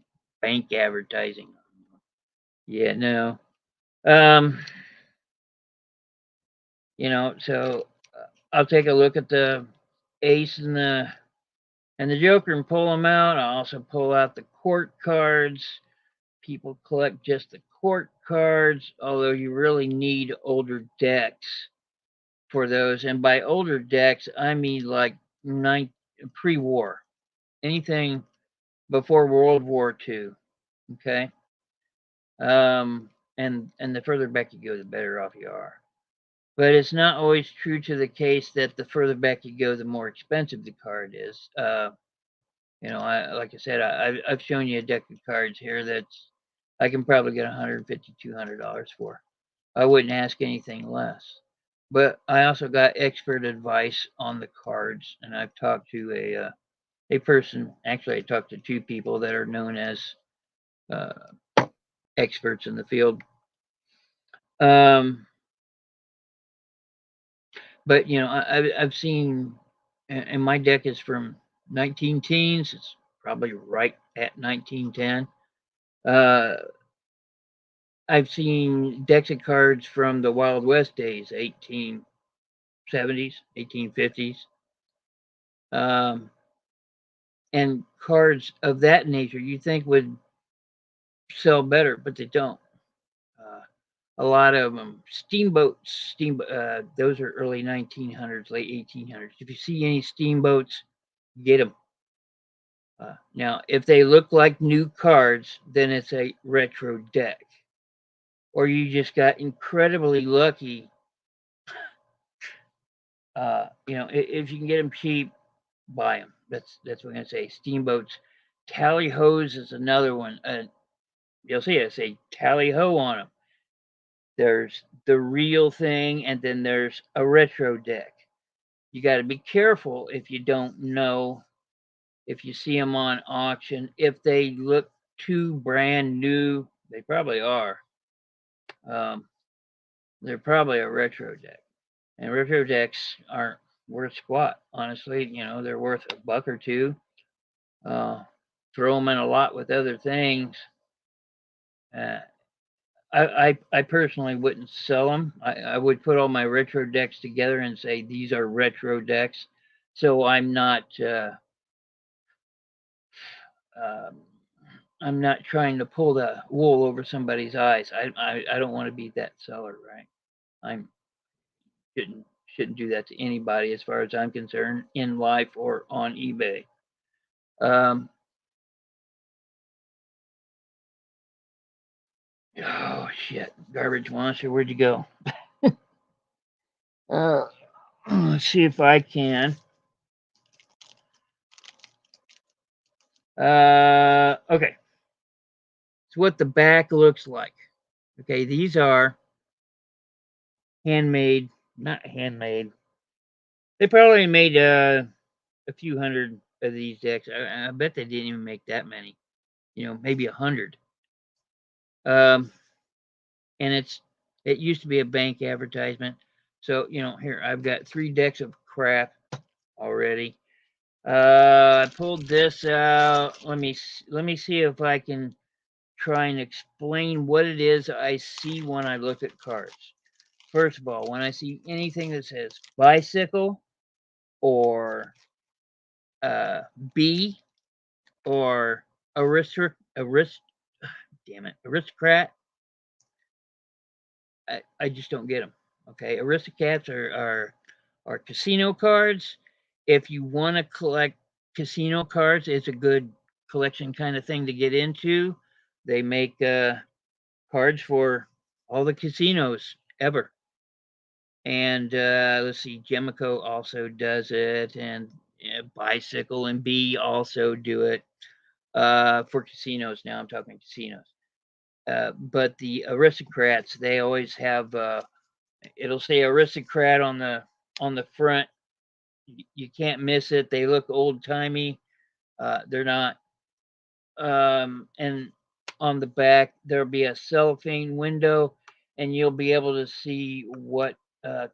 bank advertising. Yeah, no. Um, so I'll take a look at the ace and the joker and pull them out. I'll also pull out the court cards. People collect just the court cards, although you really need older decks for those. And by older decks, I mean like pre-war, anything before World War II. Okay, and the further back you go, the better off you are. But it's not always true to the case that the further back you go, the more expensive the card is. Like I said, I've shown you a deck of cards here that's I can probably get $150, $200 for. I wouldn't ask anything less. But I also got expert advice on the cards, and I've talked to a person. Actually, I talked to two people that are known as uh, experts in the field. Um, but I've seen, and my deck is from 19 teens. It's probably right at 1910. Uh, I've seen decks of cards from the Wild West days, 1870s, 1850s, and cards of that nature you think would sell better, but they don't. Uh, a lot of them, those are early 1900s, late 1800s. If you see any steamboats, get them. Now, if they look like new cards, then it's a retro deck. Or you just got incredibly lucky. If you can get them cheap, buy them. That's what I'm gonna say. Steamboats, tally hos is another one. You'll see it say tally ho on them. There's the real thing, and then there's a retro deck. you got to be careful if you don't know, if you see them on auction, if they look too brand new, they probably are. Um, they're probably a retro deck, and retro decks aren't worth squat. Honestly, they're worth a buck or two. Uh, Throw them in a lot with other things. Uh, I personally wouldn't sell them. I would put all my retro decks together and say these are retro decks, so um, I'm not trying to pull the wool over somebody's eyes. I don't want to be that seller, right? I'm shouldn't do that to anybody as far as I'm concerned in life or on eBay. Um, oh shit, garbage monster, where'd you go? Uh, let's see if I can. Okay, it's what the back looks like. Okay, these are handmade, not handmade. They probably made a few hundred of these decks. I bet they didn't even make that many. Maybe 100. Um, and it used to be a bank advertisement. So here I've got 3 decks of crap already. I pulled this out. Let me see if I can try and explain what it is I see when I look at cards. First of all, when I see anything that says bicycle or B or aristocrat, I just don't get them. Okay, aristocrats are casino cards. If you want to collect casino cards, it's a good collection kind of thing to get into. They make cards for all the casinos ever. And let's see, Gemico also does it, and Bicycle and B also do it for casinos. Now I'm talking casinos. But the aristocrats, they always have. It'll say aristocrat on the front. You can't miss it. They look old timey. They're not. And on the back there'll be a cellophane window, and you'll be able to see what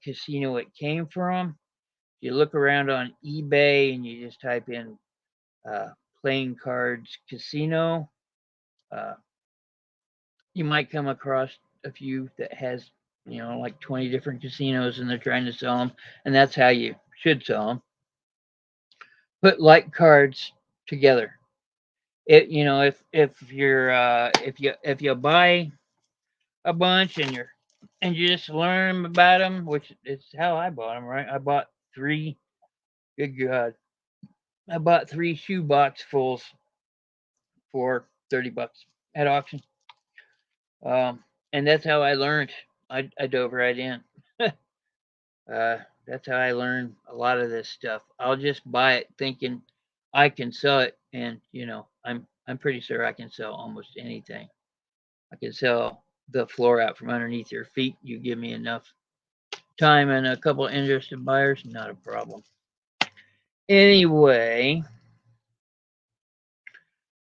casino it came from. You look around on eBay and you just type in uh, playing cards casino. Uh, you might come across a few that has like 20 different casinos, and they're trying to sell them, and that's how you should sell them. Put like cards together. If you buy a bunch and you just learn about them, which is how I bought them, right? I bought 3. Good God, I bought 3 shoe box fulls for $30 at auction. And that's how I learned. I dove right in. That's how I learned a lot of this stuff. I'll just buy it thinking I can sell it, and I'm pretty sure I can sell almost anything. I can sell the floor out from underneath your feet. You give me enough time and a couple of interested buyers, not a problem. Anyway,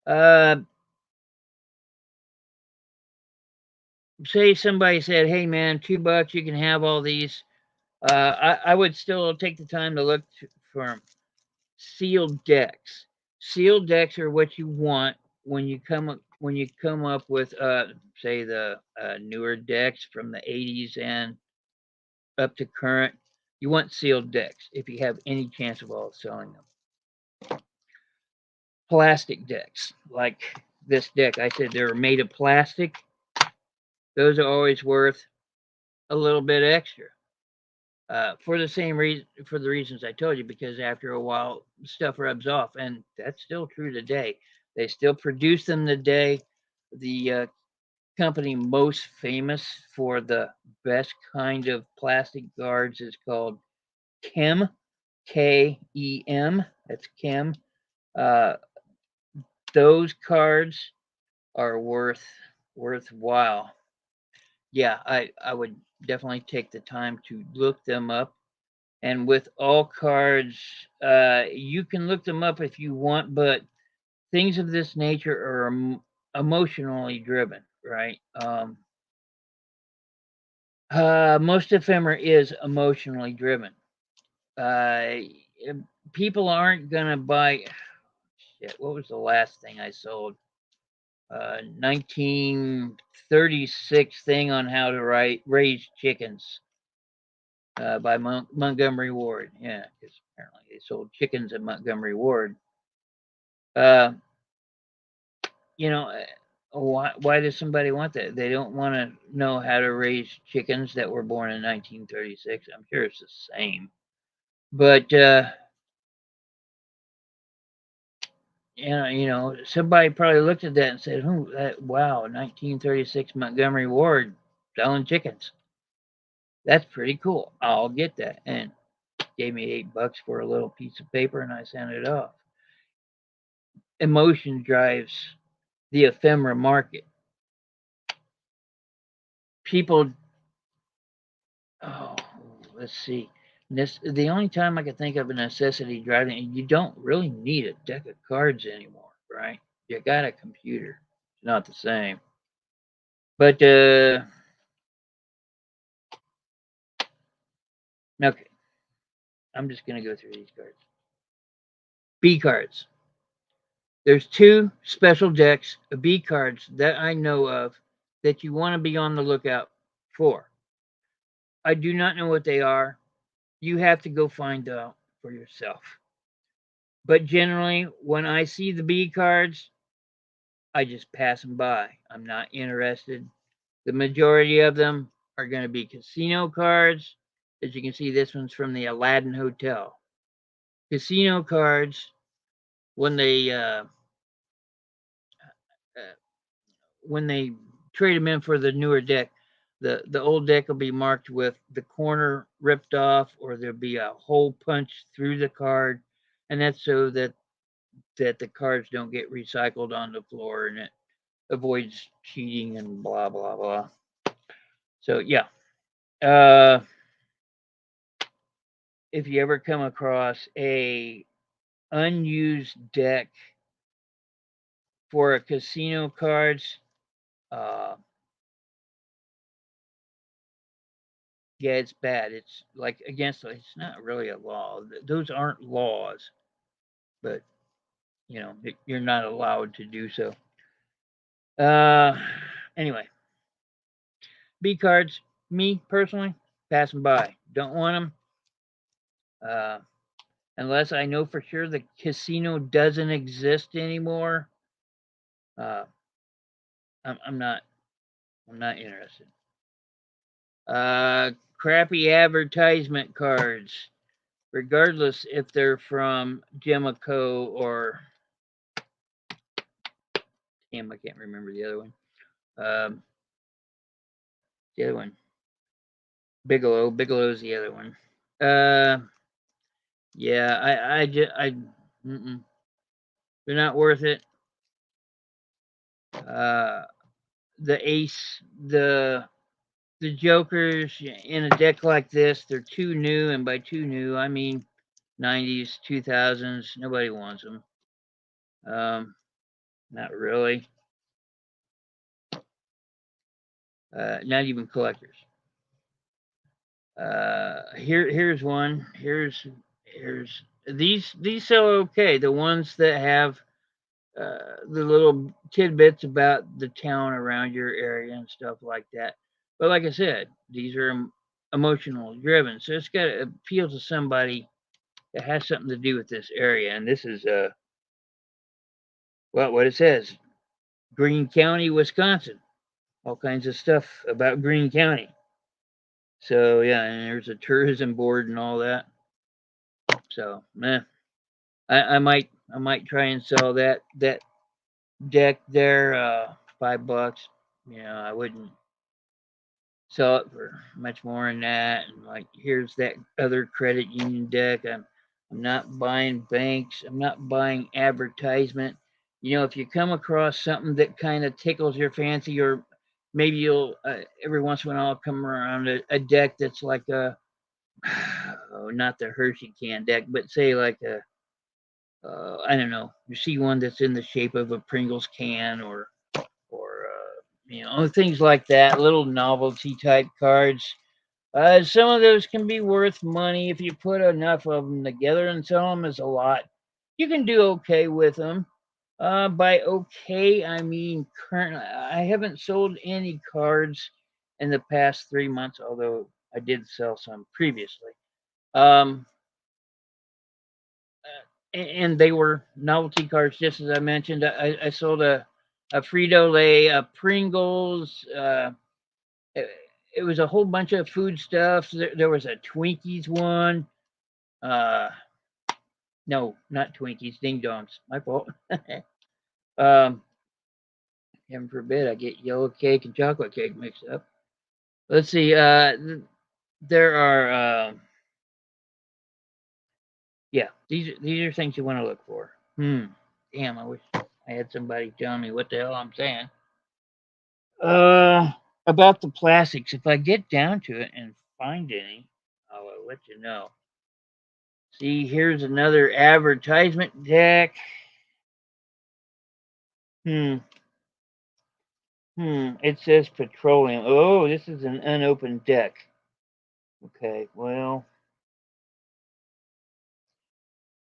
uh, say somebody said, "Hey man, $2, you can have all these." I would still take the time to look for 'em. Sealed decks. Sealed decks are what you want when you come up with say the newer decks from the 80s and up to current. You want sealed decks if you have any chance of all selling them. Plastic decks, like this deck, I said they're made of plastic. Those are always worth a little bit extra. For the same reason, for the reasons I told you, because after a while stuff rubs off, and that's still true today. They still produce them today. The company most famous for the best kind of plastic guards is called Kem, Kem. That's Kem. Uh, those cards are worthwhile. Yeah, I would definitely take the time to look them up And with all cards, you can look them up if you want, but things of this nature are emotionally driven, right? Most ephemera is emotionally driven. Uh, People aren't gonna buy. Shit, what was the last thing I sold? 1936 thing on how to raise chickens by Montgomery Ward. Yeah, because apparently they sold chickens at Montgomery Ward. Uh, you know, why does somebody want that? They don't want to know how to raise chickens that were born in 1936. I'm sure it's the same, but somebody probably looked at that and said, "Oh, wow, 1936 Montgomery Ward selling chickens. That's pretty cool. I'll get that." And gave me $8 for a little piece of paper, and I sent it off. Emotion drives the ephemera market. People, oh, let's see. The only time I can think of a necessity driving, you don't really need a deck of cards anymore, right? You got a computer. It's not the same. But okay, I'm just gonna go through these cards. B cards. There's two special decks of B cards that I know of that you want to be on the lookout for. I do not know what they are. You have to go find out for yourself. But generally, when I see the B cards, I just pass them by. I'm not interested. The majority of them are going to be casino cards. As you can see, this one's from the Aladdin Hotel. Casino cards, when they uh, when they trade them in for the newer deck, the old deck will be marked with the corner ripped off, or there'll be a hole punched through the card, and that's so that the cards don't get recycled on the floor, and it avoids cheating and blah blah blah. So yeah, uh, if you ever come across a unused deck for a casino cards, uh, yeah, it's bad. It's like against. It's not really a law. Those aren't laws, but you're not allowed to do so. Uh, anyway, B cards. Me personally, pass them by. Don't want them. Uh, unless I know for sure the casino doesn't exist anymore. Uh, I'm not. I'm not interested. Crappy advertisement cards, regardless if they're from Jimico or damn, I can't remember the other one. Um, the other one, Bigelow. Bigelow's the other one. Uh, yeah, mm-mm. They're not worth it. Uh, the ace, the jokers in a deck like this, they're too new, and by too new, I mean 90s, 2000s. Nobody wants them. Not really. Not even collectors. Here's one. Here's these sell okay. The ones that have the little tidbits about the town around your area and stuff like that. But like I said, these are emotional driven, so it's got to appeal to somebody that has something to do with this area. And this is well, what it says: Greene County, Wisconsin. All kinds of stuff about Greene County. So yeah, and there's a tourism board and all that. So man, I might try and sell that deck there, $5. I wouldn't sell it for much more than that. And like, here's that other credit union deck. I'm not buying banks. I'm not buying advertisement. If you come across something that kind of tickles your fancy, or maybe you'll every once in a while come around a deck that's like a not the Hershey can deck, but say like a I don't know, you see one that's in the shape of a Pringles can or things like that, little novelty type cards. Some of those can be worth money if you put enough of them together, and sell them as a lot. You can do okay with them. By okay, I mean currently. I haven't sold any cards in the past 3 months, although I did sell some previously. Um, and they were novelty cards, just as I mentioned. I sold a Frito Lay, a Pringles. It, it was a whole bunch of food stuff. There was a Twinkies one. Uh, no, not Twinkies, Ding Dongs. My fault. um, Heaven forbid I get yellow cake and chocolate cake mixed up. Let's see. There are. Yeah, these are things you want to look for. Damn, I wish I had somebody telling me what the hell I'm saying. About the plastics. If I get down to it and find any, I'll let you know. See, here's another advertisement deck. Hmm. It says petroleum. Oh, this is an unopened deck. Okay, well,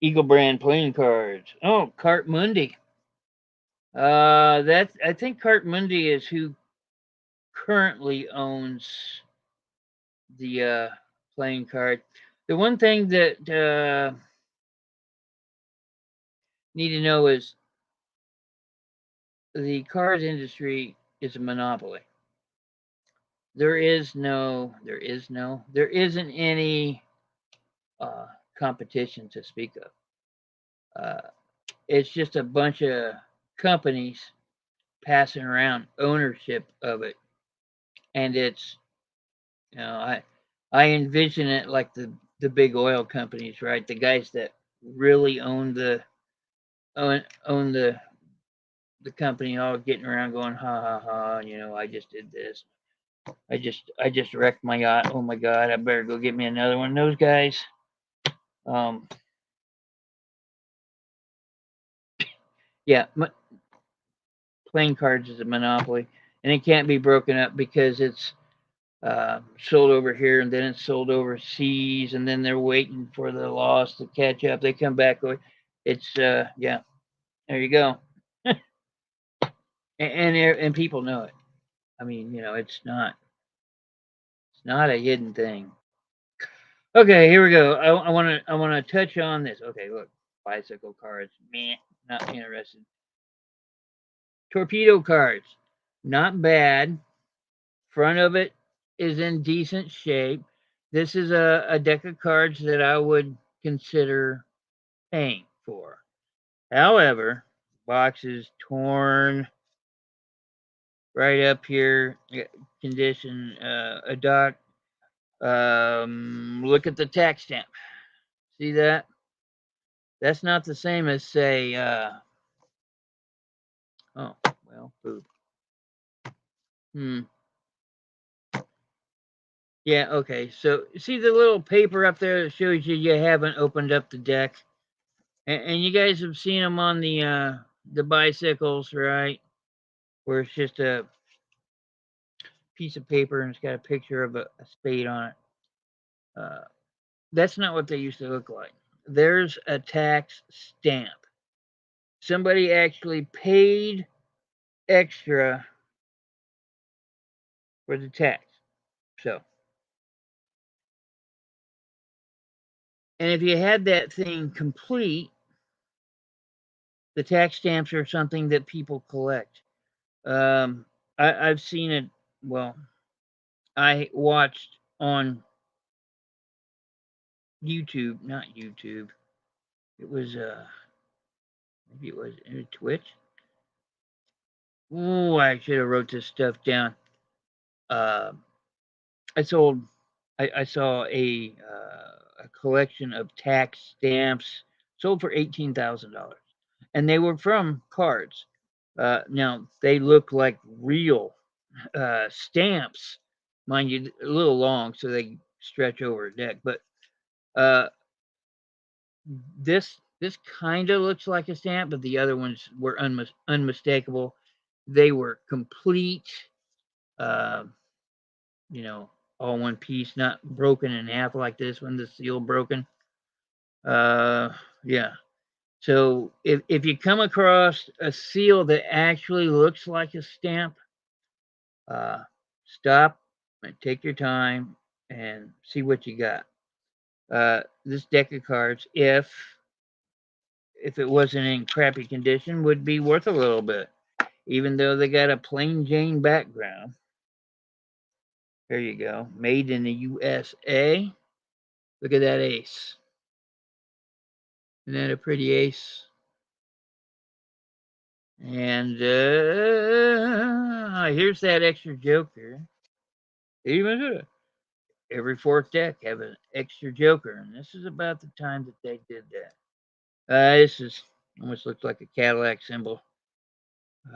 Eagle brand playing cards. Oh, Cart Mundi. That's I think Cart Mundi is who currently owns the playing card. The one thing that need to know is the card industry is a monopoly. There isn't any uh, competition to speak of. Uh, it's just a bunch of companies passing around ownership of it, and it's I envision it like the big oil companies, right? The guys that really own the company, all getting around going ha ha ha. I just did this. I just wrecked my yacht. Oh my god, I better go get me another one. Those guys. Um, yeah, playing cards is a monopoly, and it can't be broken up because it's sold over here and then it's sold overseas, and then they're waiting for the loss to catch up. They come back. It's yeah. There you go. And people know it. I mean, it's not a hidden thing. Okay, here we go. I want to touch on this. Okay, look, bicycle cards. Meh, not interested. Torpedo cards, not bad. Front of it is in decent shape. This is a deck of cards that I would consider paying for. However, box is torn right up here. Condition, a doc. Look at the tax stamp. See that? That's not the same as say. Oh well, poop. Hmm. Yeah. Okay. So see the little paper up there that shows you haven't opened up the deck, and you guys have seen them on the bicycles, right? Where it's just a piece of paper and it's got a picture of a spade on it. Uh, that's not what they used to look like. There's a tax stamp. Somebody actually paid extra for the tax. So, and if you had that thing complete, the tax stamps are something that people collect. Um, I've seen it. Well, I watched on YouTube, not YouTube. It was maybe it was Twitch. Oh, I should have wrote this stuff down. Uh, I sold. I saw a collection of tax stamps sold for $18,000, and they were from cards. Now they look like real stamps, mind you, a little long, so they stretch over a deck. But Uh, this kind of looks like a stamp, but the other ones were unmistakable. They were complete, uh, you know, all one piece, not broken in half like this one. The seal broken. Uh, yeah. So if you come across a seal that actually looks like a stamp, uh, stop and take your time and see what you got. This deck of cards, if it wasn't in crappy condition, would be worth a little bit, even though they got a plain Jane background. There you go, made in the USA. Look at that ace. Isn't that a pretty ace? And here's that extra joker. Even every fourth deck have an extra joker, and this is about the time that they did that. This is almost looks like a Cadillac symbol.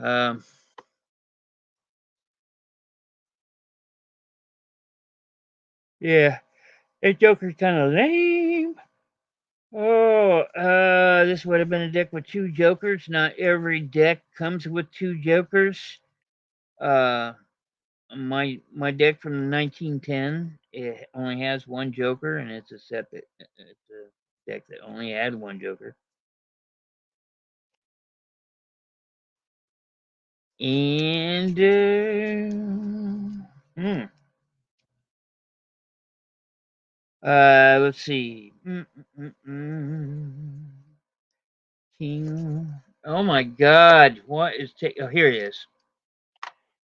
Um, yeah, that joker's kind of lame. Oh, this would have been a deck with two jokers. Not every deck comes with two jokers. Uh, my deck from the 1910 it only has one joker, and it's a set that it's a deck that only had one joker. And let's see. King. Oh my God! What is? Oh, here it is.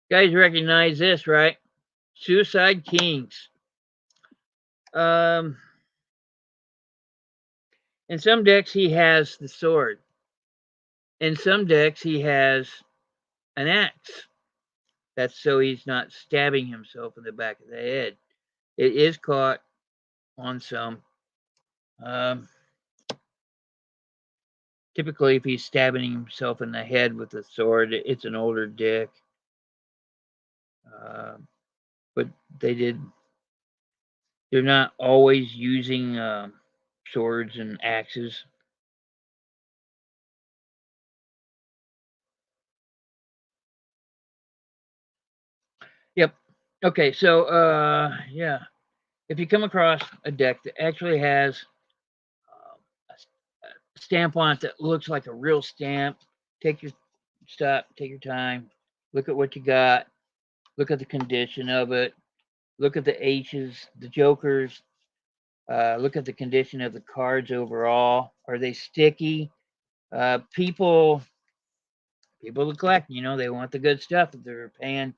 You guys recognize this, right? Suicide Kings. Um, in some decks he has the sword. In some decks he has an axe. That's so he's not stabbing himself in the back of the head. It is caught on some. Um, typically, if he's stabbing himself in the head with a sword, it's an older deck. But they did. They're not always using swords and axes. Yep. Okay, so yeah, if you come across a deck that actually has a stamp on it that looks like a real stamp, take your take your time, look at what you got, look at the condition of it, look at the H's, the jokers, look at the condition of the cards overall. Are they sticky? People that collect, they want the good stuff. If they're paying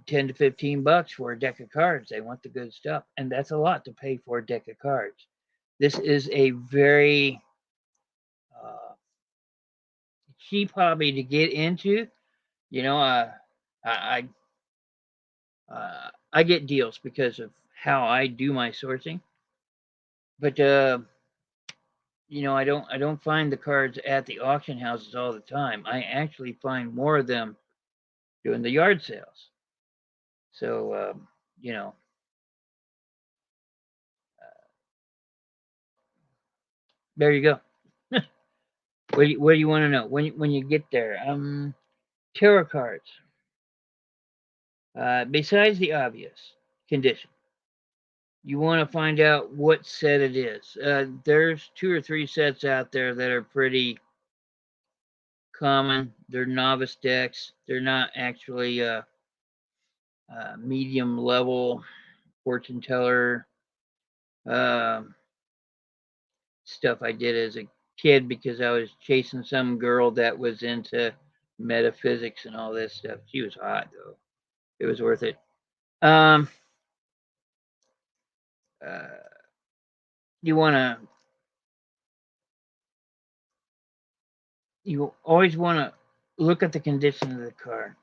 10 to 15 bucks for a deck of cards, they want the good stuff, and that's a lot to pay for a deck of cards. This is a very cheap hobby to get into. You know, I I get deals because of how I do my sourcing, but I don't find the cards at the auction houses all the time. I actually find more of them doing the yard sales. So you know, there you go. What do you want to know when you get there? Tarot cards. Besides the obvious condition, you want to find out what set it is. There's 2 or 3 sets out there that are pretty common. They're novice decks. They're not actually medium level fortune teller stuff I did as a kid because I was chasing some girl that was into metaphysics and all this stuff. She was hot though. It was worth it. Um, uh, you want to you always want to look at the condition of the card.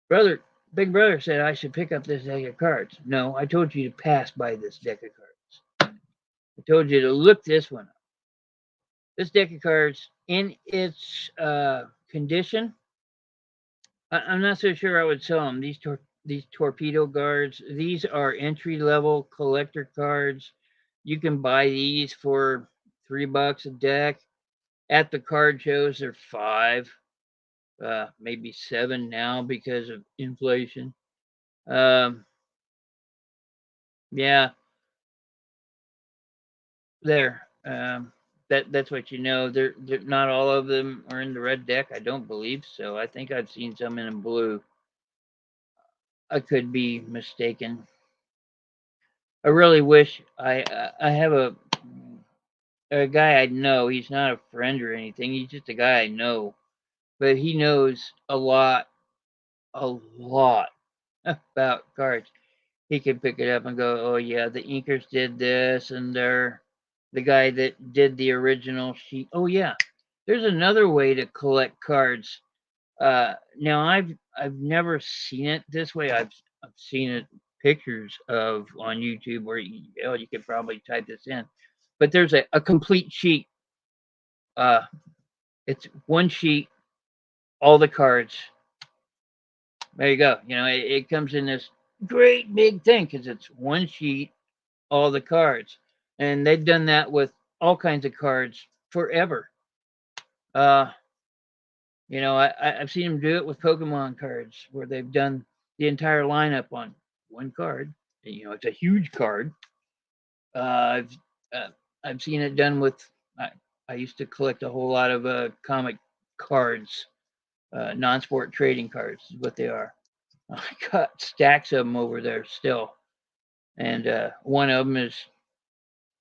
Brother, big brother said I should pick up this deck of cards. No, I told you to pass by this deck of cards. I told you to look this one up. This deck of cards, in its condition, I'm not so sure I would sell them. these torpedo guards. These are entry level collector cards. You can buy these for $3 a deck. At the card shows, they're 5, maybe 7 now because of inflation. Um, yeah, there. That's what you know. They're not all of them are in the red deck. I don't believe so. I think I've seen some in blue. I could be mistaken. I really wish I have a guy I know. He's not a friend or anything. He's just a guy I know, but he knows a lot about cards. He can pick it up and go, "Oh yeah, the inkers did this, and they're the guy that did the original sheet." Oh yeah, there's another way to collect cards. Now I've never seen it this way. I've seen it pictures of on YouTube where you could probably type this in, but there's a complete sheet. Uh, it's one sheet, all the cards. There you go. It comes in this great big thing because it's one sheet, all the cards, and they've done that with all kinds of cards forever. Uh, I've seen them do it with Pokemon cards where they've done the entire lineup on one card. It's a huge card. I've uh, I've seen it done with. I used to collect a whole lot of comic cards, non-sport trading cards is what they are. I got stacks of them over there still, and one of them is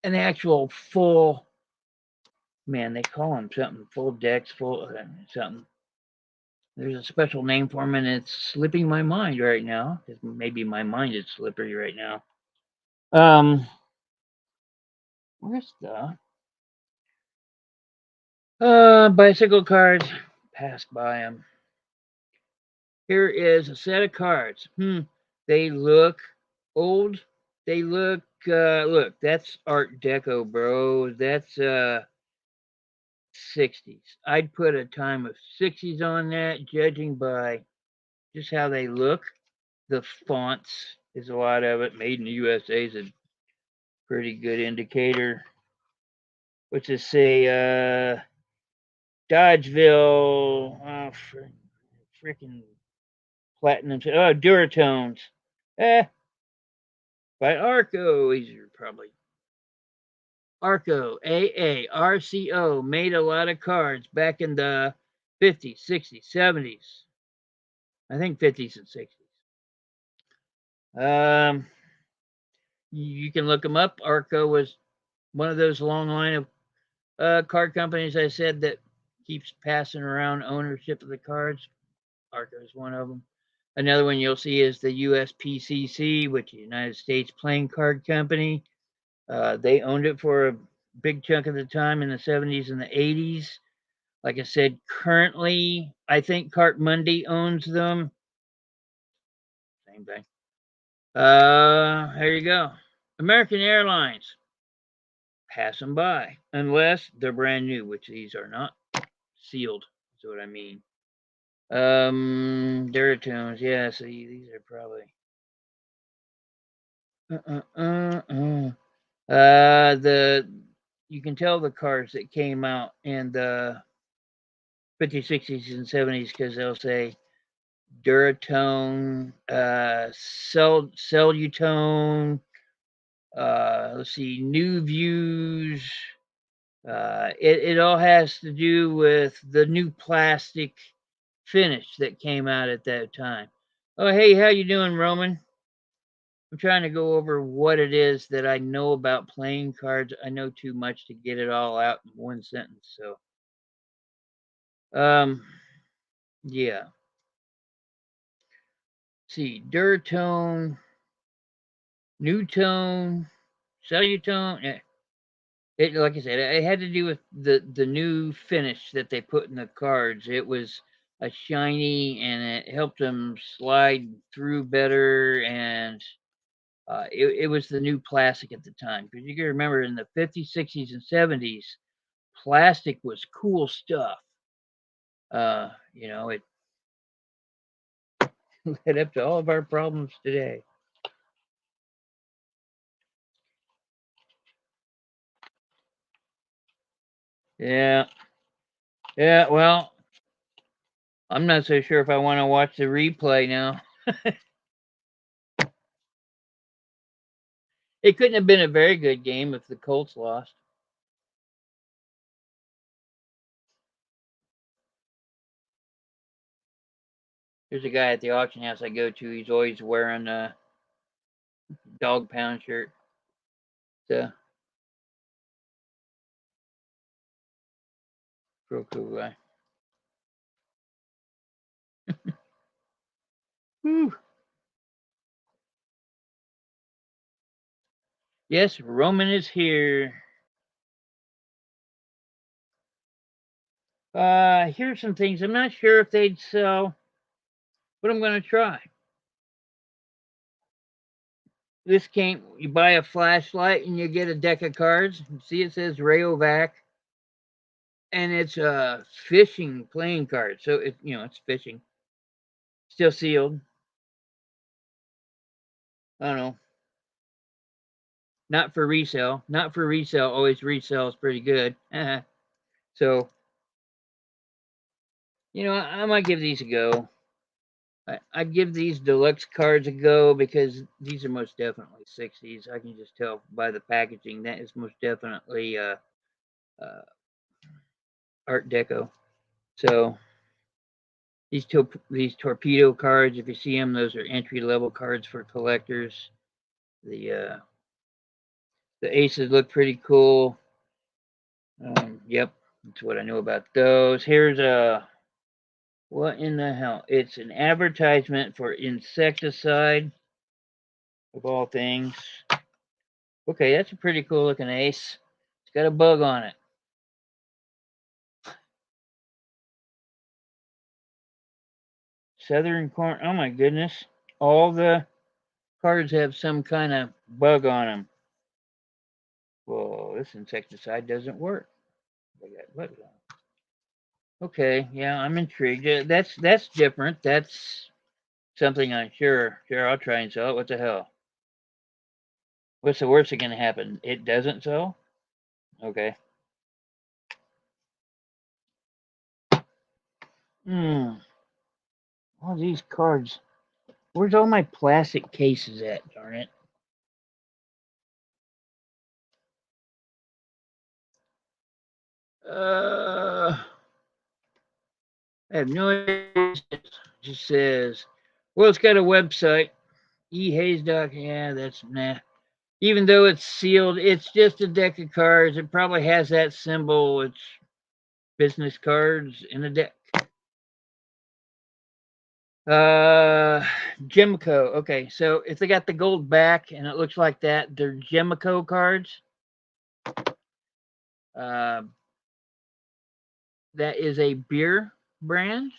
an actual full. Man, they call them something full decks, full something. There's a special name for them, and it's slipping my mind right now. Maybe my mind is slippery right now. Um, where's the bicycle cards? Pass by them. Here is a set of cards. They look old. They look. That's Art Deco, bro. That's 60s. I'd put a time of 60s on that, judging by just how they look. The fonts is a lot of it. Made in the USA is a pretty good indicator. What's this say? Dodgeville. Oh, freaking platinum. Oh, Duratones. Eh, by Arco. These are probably Arco. AARCO made a lot of cards back in the 50s, 60s, 70s. I think 50s and 60s. You can look them up. Arco was one of those long line of card companies I said that keeps passing around ownership of the cards. Arco is one of them. Another one you'll see is the USPCC, which is United States Playing Card Company. They owned it for a big chunk of the time in the 70s and the 80s. Like I said, currently, I think Cart Monday owns them. Same thing. There you go. American Airlines. Pass them by unless they're brand new, which these are not sealed. That's what I mean. Duratones. Yeah, see, these are probably. The you can tell the cars that came out in the 50s, 60s, and 70s because they'll say Duratone, Cellutone. Let's see, New Views. It all has to do with the new plastic finish that came out at that time. Oh, hey, how you doing, Roman? I'm trying to go over what it is that I know about playing cards. I know too much to get it all out in one sentence. So, um, yeah. See, Duratone, Newtone, Cellutone. It, like I said, it had to do with the new finish that they put in the cards. It was a shiny, and it helped them slide through better, and it was the new plastic at the time. Because you can remember in the 50s, 60s, and 70s, plastic was cool stuff. It led up to all of our problems today. Yeah. Yeah, well, I'm not so sure if I want to watch the replay now. It couldn't have been a very good game if the Colts lost. There's a guy at the auction house I go to. He's always wearing a dog pound shirt. So, real cool guy. Whew. Yes, Roman is here. Here's some things. I'm not sure if they'd sell, but I'm going to try. This came, you buy a flashlight and you get a deck of cards. See, it says Rayovac, and it's a fishing playing card. So, it's fishing. Still sealed. I don't know. Not for resale. Not for resale. Always resale is pretty good. So, I might give these a go. I'd give these deluxe cards a go because these are most definitely 60s. I can just tell by the packaging that is most definitely uh, Art Deco. So these torpedo cards, if you see them, those are entry level cards for collectors. The aces look pretty cool. Yep, that's what I know about those. Here's a what in the hell? It's an advertisement for insecticide of all things. Okay, that's a pretty cool looking ace. It's got a bug on it. Southern corn. Oh my goodness. All the cards have some kind of bug on them. Well, this insecticide doesn't work. They got bugs on it. Okay, yeah, I'm intrigued. That's different. That's something I'm sure I'll try and sell it. What the hell? What's the worst that can happen? It doesn't sell? Okay. Hmm. All these cards. Where's all my plastic cases at, darn it? I have no idea. It just says, well, it's got a website. Hayes.com. Yeah, that's nah. Even though it's sealed, it's just a deck of cards. It probably has that symbol. It's business cards in a deck. Gemco. Okay, so if they got the gold back and it looks like that, they're Gemco cards. Uh, that is a beer brand.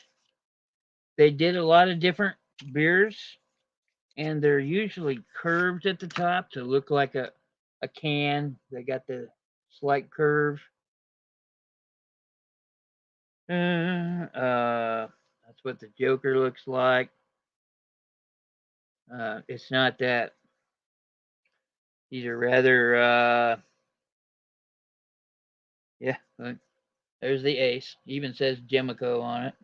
They did a lot of different beers, and they're usually curved at the top to look like a can. They got the slight curve. That's what the Joker looks like. It's not that. These are rather, yeah. Look, there's the ace. Even says Jemico on it.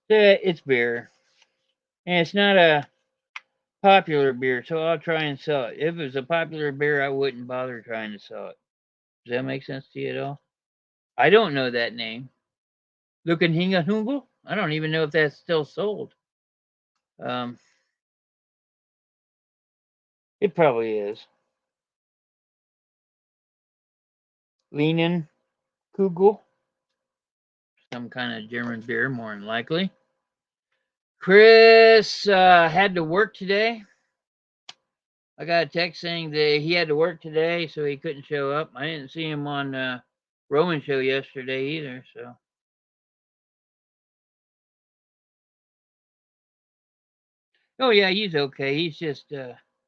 Yeah, it's beer, and it's not a popular beer, so I'll try and sell it. If it was a popular beer, I wouldn't bother trying to sell it. Does that make sense to you at all? I don't know that name. Looking Hinga Hungle? I don't even know if that's still sold. Um, it probably is. Leanin Kugel, some kind of German beer, more than likely. Chris had to work today. I got a text saying that he had to work today, so he couldn't show up. I didn't see him on Roman show yesterday either. So, oh yeah, he's okay. He's just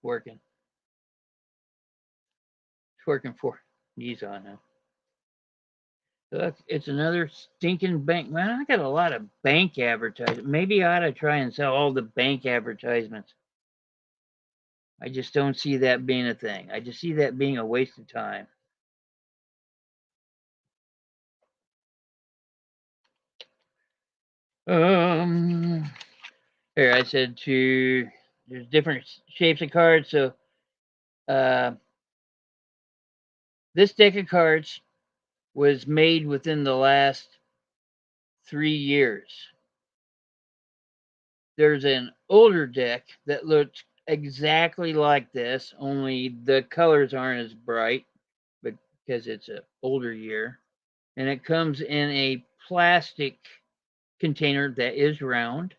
working. twerking for. He's on now. Look, it's another stinking bank. Man, I got a lot of bank advertisements. Maybe I ought to try and sell all the bank advertisements. I just don't see that being a thing. I just see that being a waste of time. Um, Here I said there's different shapes of cards. So, uh, this deck of cards was made within the last 3 years. There's an older deck that looks exactly like this, only the colors aren't as bright because it's an older year. And it comes in a plastic container that is round.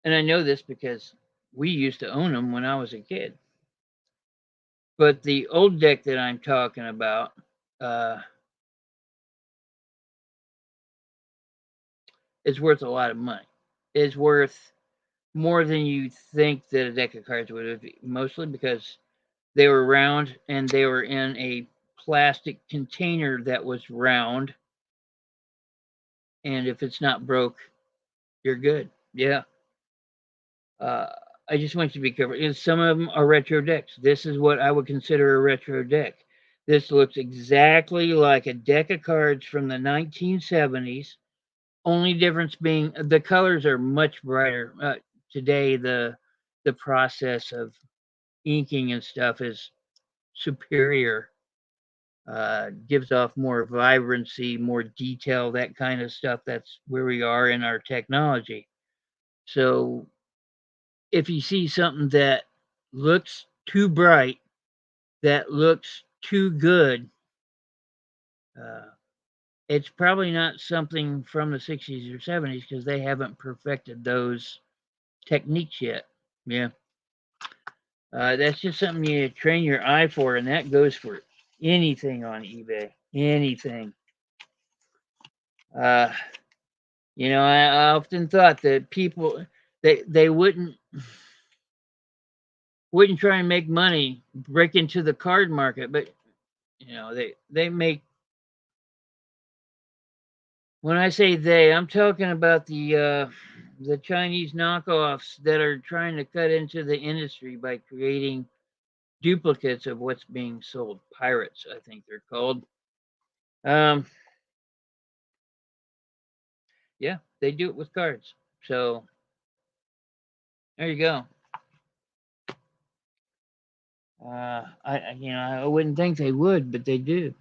And I know this because we used to own them when I was a kid. But the old deck that I'm talking about, is worth a lot of money. It's worth more than you think that a deck of cards would be, mostly because they were round and they were in a plastic container that was round. And if it's not broke, you're good. Yeah. Uh, I just want you to be careful. And some of them are retro decks. This is what I would consider a retro deck. This looks exactly like a deck of cards from the 1970s. Only difference being the colors are much brighter. Today, the process of inking and stuff is superior. Gives off more vibrancy, more detail, that kind of stuff. That's where we are in our technology. So if you see something that looks too bright, that looks too good, uh, it's probably not something from the 60s or 70s because they haven't perfected those techniques yet. Yeah. That's just something you train your eye for, and that goes for anything on eBay. Anything. Uh, I often thought that people they wouldn't try and make money, break into the card market, but they make. When I say they, I'm talking about the Chinese knockoffs that are trying to cut into the industry by creating duplicates of what's being sold. Pirates, I think they're called. Um, yeah, they do it with cards. So there you go. I wouldn't think they would, but they do.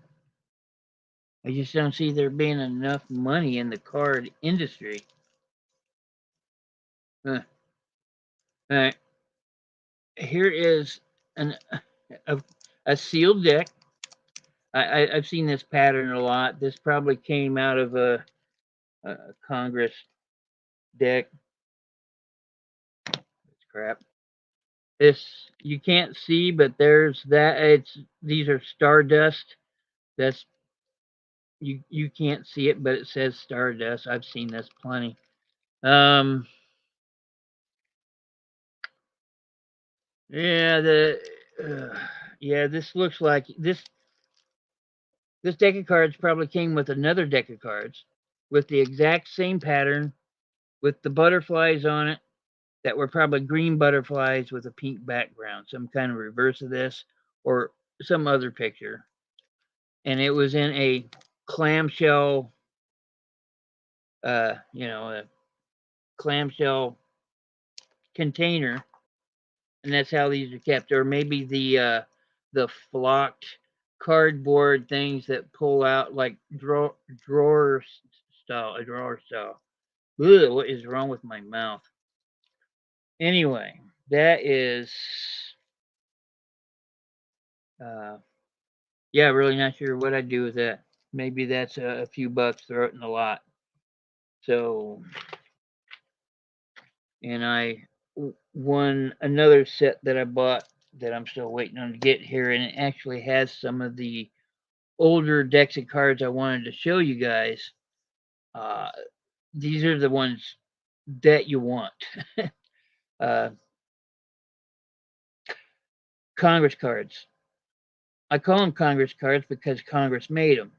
I just don't see there being enough money in the card industry. All right, here is an a, a sealed deck. I've seen this pattern a lot. This probably came out of a Congress deck. It's crap. This you can't see, but there's that. These are Stardust. That's you can't see it, but it says Stardust. I've seen this plenty. Um, yeah, this looks like this deck of cards probably came with another deck of cards with the exact same pattern with the butterflies on it that were probably green butterflies with a pink background, some kind of reverse of this or some other picture. And it was in a clamshell, a clamshell container, and that's how these are kept. Or maybe the flocked cardboard things that pull out like drawer style, a drawer style. Ugh, what is wrong with my mouth? Anyway, that is, uh, yeah, really not sure what I'd do with that. Maybe that's a few bucks, throw it in the lot. So, and I won another set that I bought that I'm still waiting on to get here, and it actually has some of the older decks of cards I wanted to show you guys. Uh, these are the ones that you want. uh, Congress cards. I call them Congress cards because Congress made them.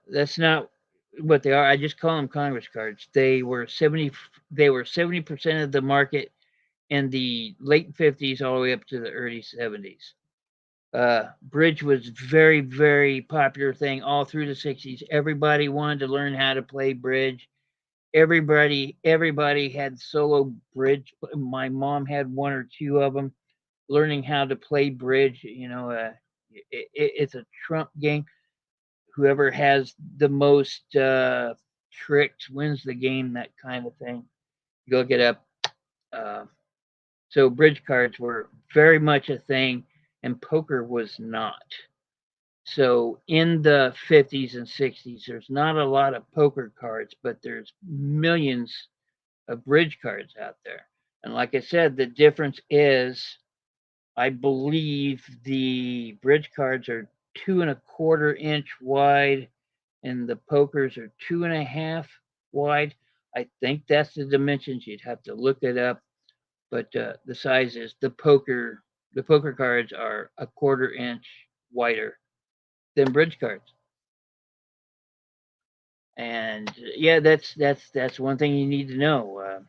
That's not what they are. I just call them Congress cards. They were 70% of the market in the late 50s all the way up to the early 70s. Bridge was very, very popular thing all through the 60s. Everybody wanted to learn how to play bridge. Everybody had solo bridge. My mom had one or two of them. Learning how to play bridge, it's a trump game. Whoever has the most tricks wins the game. That kind of thing. You look it up. Uh, so bridge cards were very much a thing, and poker was not. So in the 50s and 60s, there's not a lot of poker cards, but there's millions of bridge cards out there. And like I said, the difference is I believe the bridge cards are 2.25 inch wide and the pokers are 2.5 wide. I think that's the dimensions. You'd have to look it up, but the sizes, the poker cards are 1/4 inch wider than bridge cards. And yeah, that's one thing you need to know.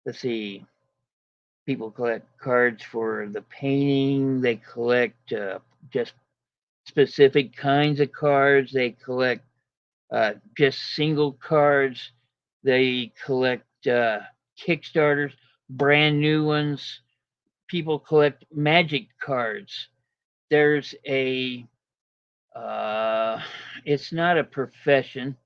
Let's see. People collect cards for the painting. They collect just specific kinds of cards. They collect just single cards. They collect Kickstarters, brand new ones. People collect magic cards. There's a, uh, it's not a profession,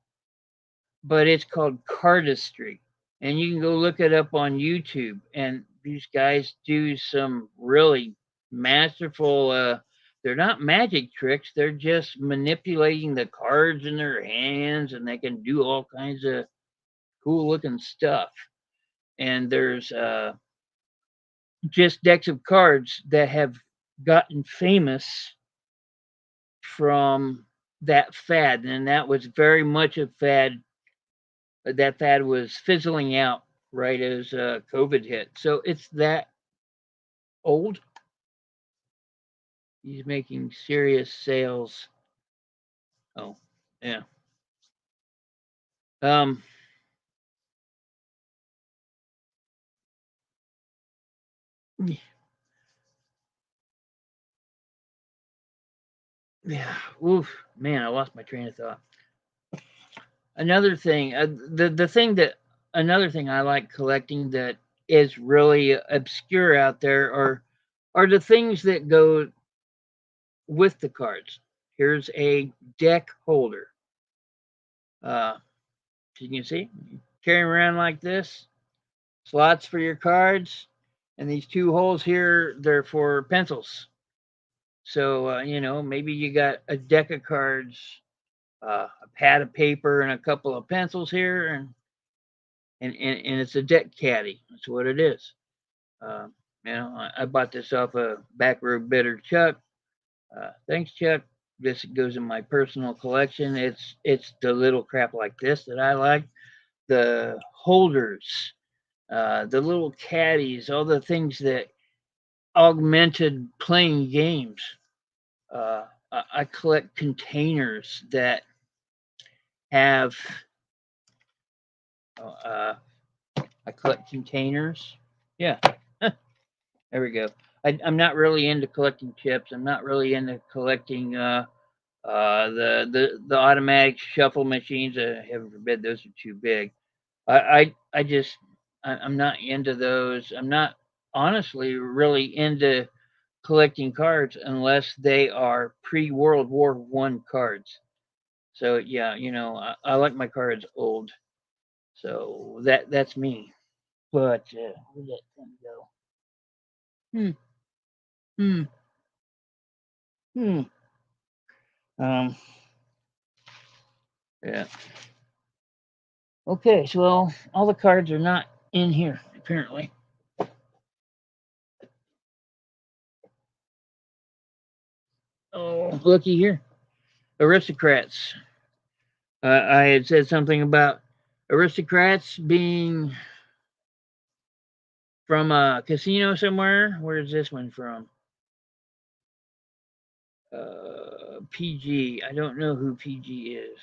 but it's called cardistry. And you can go look it up on YouTube. And these guys do some really masterful. They're not magic tricks. They're just manipulating the cards in their hands, and they can do all kinds of cool looking stuff. And there's just decks of cards that have gotten famous from that fad, and that was very much a fad. That fad was fizzling out right as COVID hit. So it's that old. He's making serious sales. Oh, yeah. Um, yeah. Oof, man, I lost my train of thought. Another thing, the thing that another thing I like collecting that is really obscure out there are the things that go with the cards. Here's a deck holder. Uh, you can see, carry around like this. Slots for your cards, and these two holes here, they're for pencils. So, maybe you got a deck of cards, a pad of paper, and a couple of pencils here, and it's a deck caddy. That's what it is. Uh, I bought this off a back road bidder, Chuck. Thanks, Chuck. This goes in my personal collection. It's the little crap like this that I like. The holders, the little caddies, all the things that augmented playing games. I collect containers that have. Uh, I collect containers. Yeah, there we go. I'm not really into collecting chips. I'm not really into collecting the automatic shuffle machines. Heaven forbid, those are too big. I just I'm not into those. I'm not honestly really into collecting cards unless they are pre World War One cards. So yeah, I like my cards old. So that's me. But where'd that thing go? Hmm. Hmm. Hmm. Um. Yeah. Okay. So all the cards are not in here apparently. Oh, looky here. Aristocrats. I had said something about aristocrats being from a casino somewhere. Where is this one from? PG. I don't know who PG is.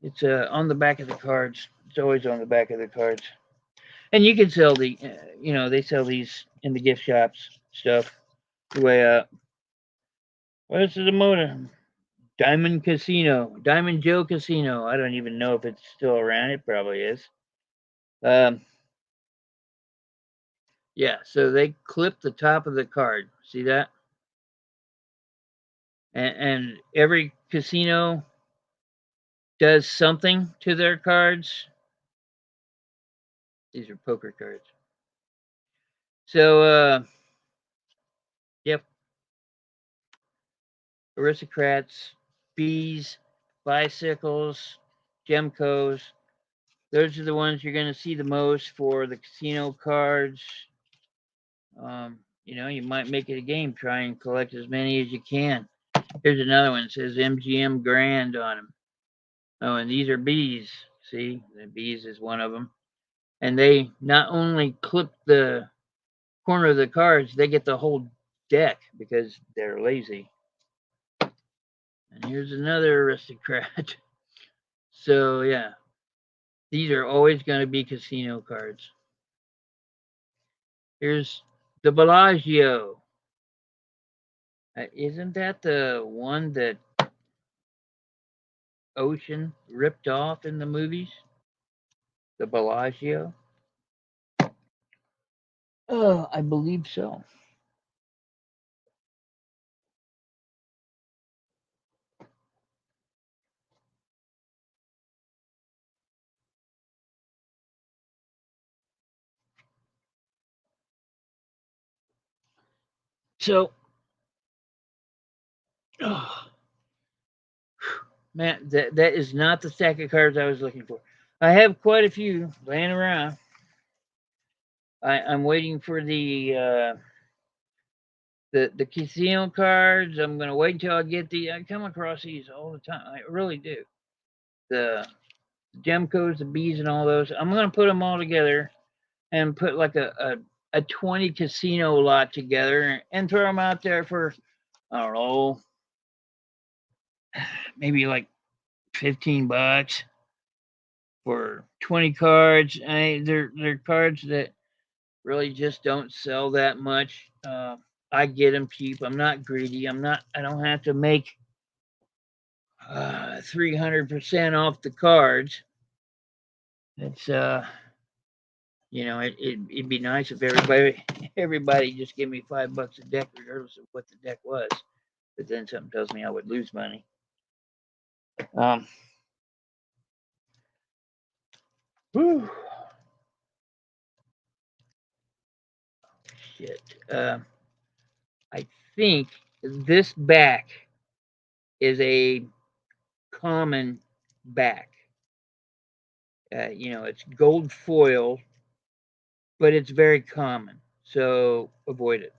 It's on the back of the cards. It's always on the back of the cards. And you can sell they sell these in the gift shops stuff. Way up. What's the motor? Diamond Casino, Diamond Joe Casino. I don't even know if it's still around. It probably is. Um, yeah. So they clip the top of the card. See that? And every casino does something to their cards. These are poker cards. So, yep. Aristocrats, bees, bicycles, Gemcos. Those are the ones you're going to see the most for the casino cards. You might make it a game. Try and collect as many as you can. Here's another one. It says MGM Grand on them. Oh, and these are bees. See, the bees is one of them. And they not only clip the corner of the cards, they get the whole deck because they're lazy. And here's another aristocrat. So, yeah, these are always going to be casino cards. Here's the Bellagio. Isn't that the one that Ocean ripped off in the movies? The Bellagio? Oh, I believe so. So, oh, man, that is not the stack of cards I was looking for. I have quite a few laying around. I'm waiting for the casino cards. I'm gonna wait until I get I come across these all the time. I really do. The Gemcos, the bees, and all those. I'm gonna put them all together and put like a 20 casino lot together and throw them out there for, I don't know, maybe like $15 for 20 cards. They're cards that really just don't sell that much. I get them cheap. I'm not greedy. I don't have to make 300% off the cards. It's it'd be nice if everybody just give me $5 a deck, regardless of what the deck was. But then something tells me I would lose money. Whew. Shit. I think this back is a common back. It's gold foil, but it's very common. So avoid it.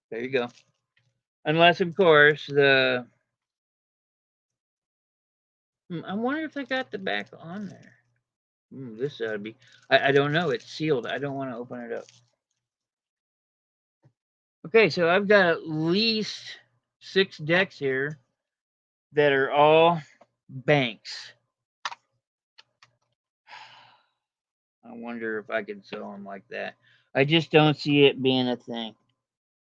There you go. Unless, of course, I wonder if they got the back on there. This ought to be. I don't know. It's sealed. I don't want to open it up. Okay, so I've got at least 6 decks here that are all banks. I wonder if I could sell them like that. I just don't see it being a thing.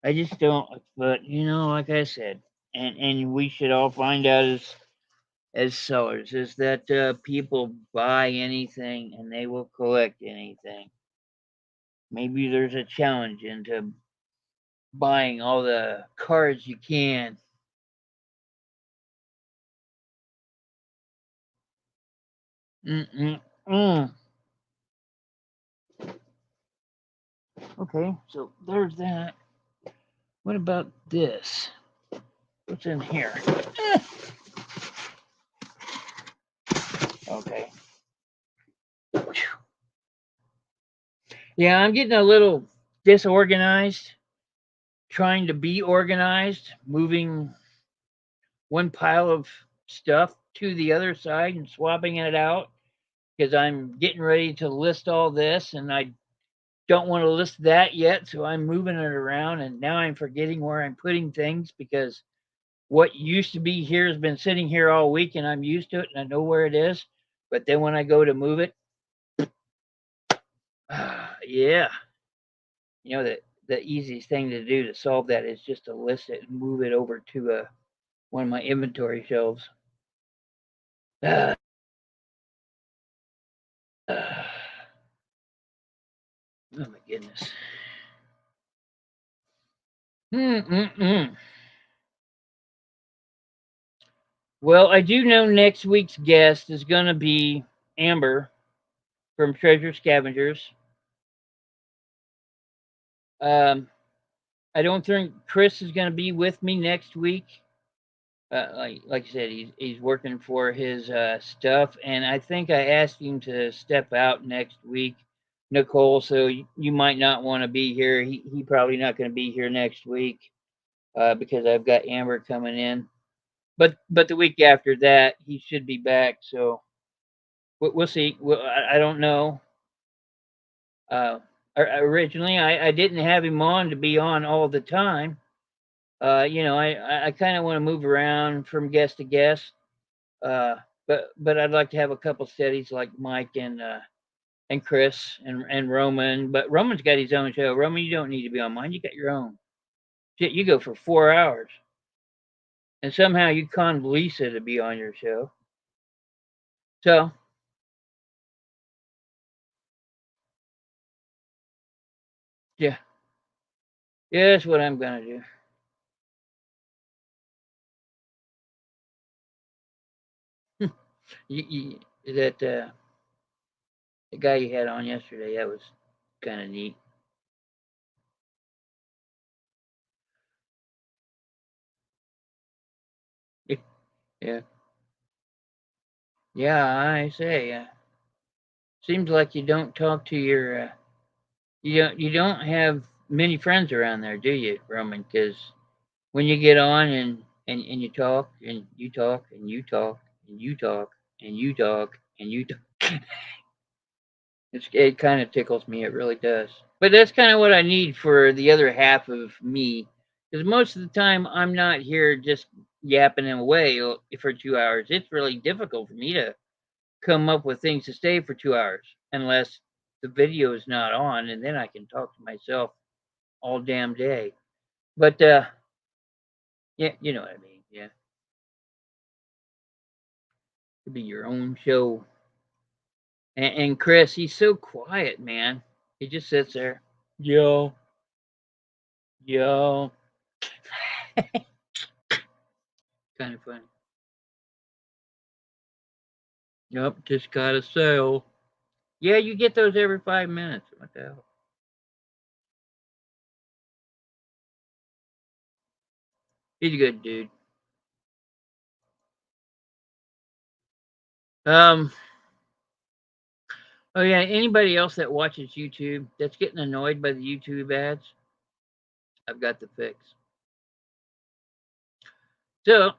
I just don't. But like I said, and we should all find out as sellers is that people buy anything and they will collect anything. Maybe there's a challenge into buying all the cards you can. Mm-mm-mm. Okay, so there's that. What about this? What's in here? Okay. Yeah, I'm getting a little disorganized, trying to be organized, moving one pile of stuff to the other side and swapping it out because I'm getting ready to list all this and I don't want to list that yet, so I'm moving it around, and now I'm forgetting where I'm putting things because what used to be here has been sitting here all week, and I'm used to it, and I know where it is. But then when I go to move it, yeah, the easiest thing to do to solve that is just to list it and move it over to one of my inventory shelves. Uh, oh my goodness. Mm-mm-mm. Well, I do know next week's guest is going to be Amber from Treasure Scavengers. Um, I don't think Chris is going to be with me next week. Like I said, he's working for his stuff, and I think I asked him to step out next week, Nicole. So you might not want to be here. He probably not going to be here next week because I've got Amber coming in. But the week after that, he should be back. So we'll see. I don't know. Originally, I didn't have him on to be on all the time. I kind of want to move around from guest to guest. Uh, but I'd like to have a couple steadies like Mike and Chris and Roman. But Roman's got his own show. Roman, you don't need to be on mine. You got your own. Shit, you go for 4 hours, and somehow you conned Lisa to be on your show. So yeah, yeah, that's what I'm gonna do. That the guy you had on yesterday, that was kind of neat. Yeah, yeah, I say. Seems like you don't talk to your you don't have many friends around there, do you, Roman? Because when you get on and you talk and you talk and you talk and you talk and you talk and you talk, it kind of tickles me. It really does. But that's kind of what I need for the other half of me, because most of the time I'm not here just yapping away for 2 hours. It's really difficult for me to come up with things to say for 2 hours unless the video is not on, and then I can talk to myself all damn day. But yeah, you know what I mean. Yeah, could be your own show. And Chris, he's so quiet, man. He just sits there. Yo, yo. Kind of funny. Yep, just got a sale. Yeah, you get those every 5 minutes. What the hell? He's a good dude. Um. Oh yeah. Anybody else that watches YouTube that's getting annoyed by the YouTube ads, I've got the fix. So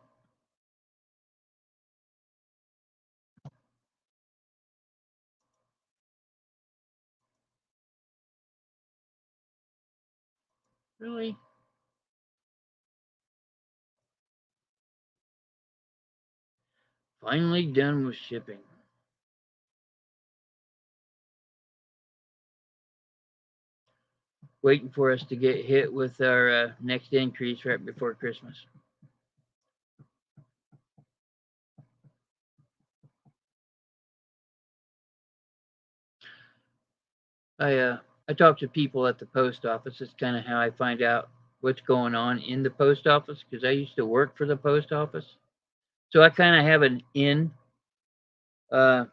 really, finally done with shipping. Waiting for us to get hit with our next increase right before Christmas. I talk to people at the post office. It's kind of how I find out what's going on in the post office because I used to work for the post office, so I kind of have an in. Uh,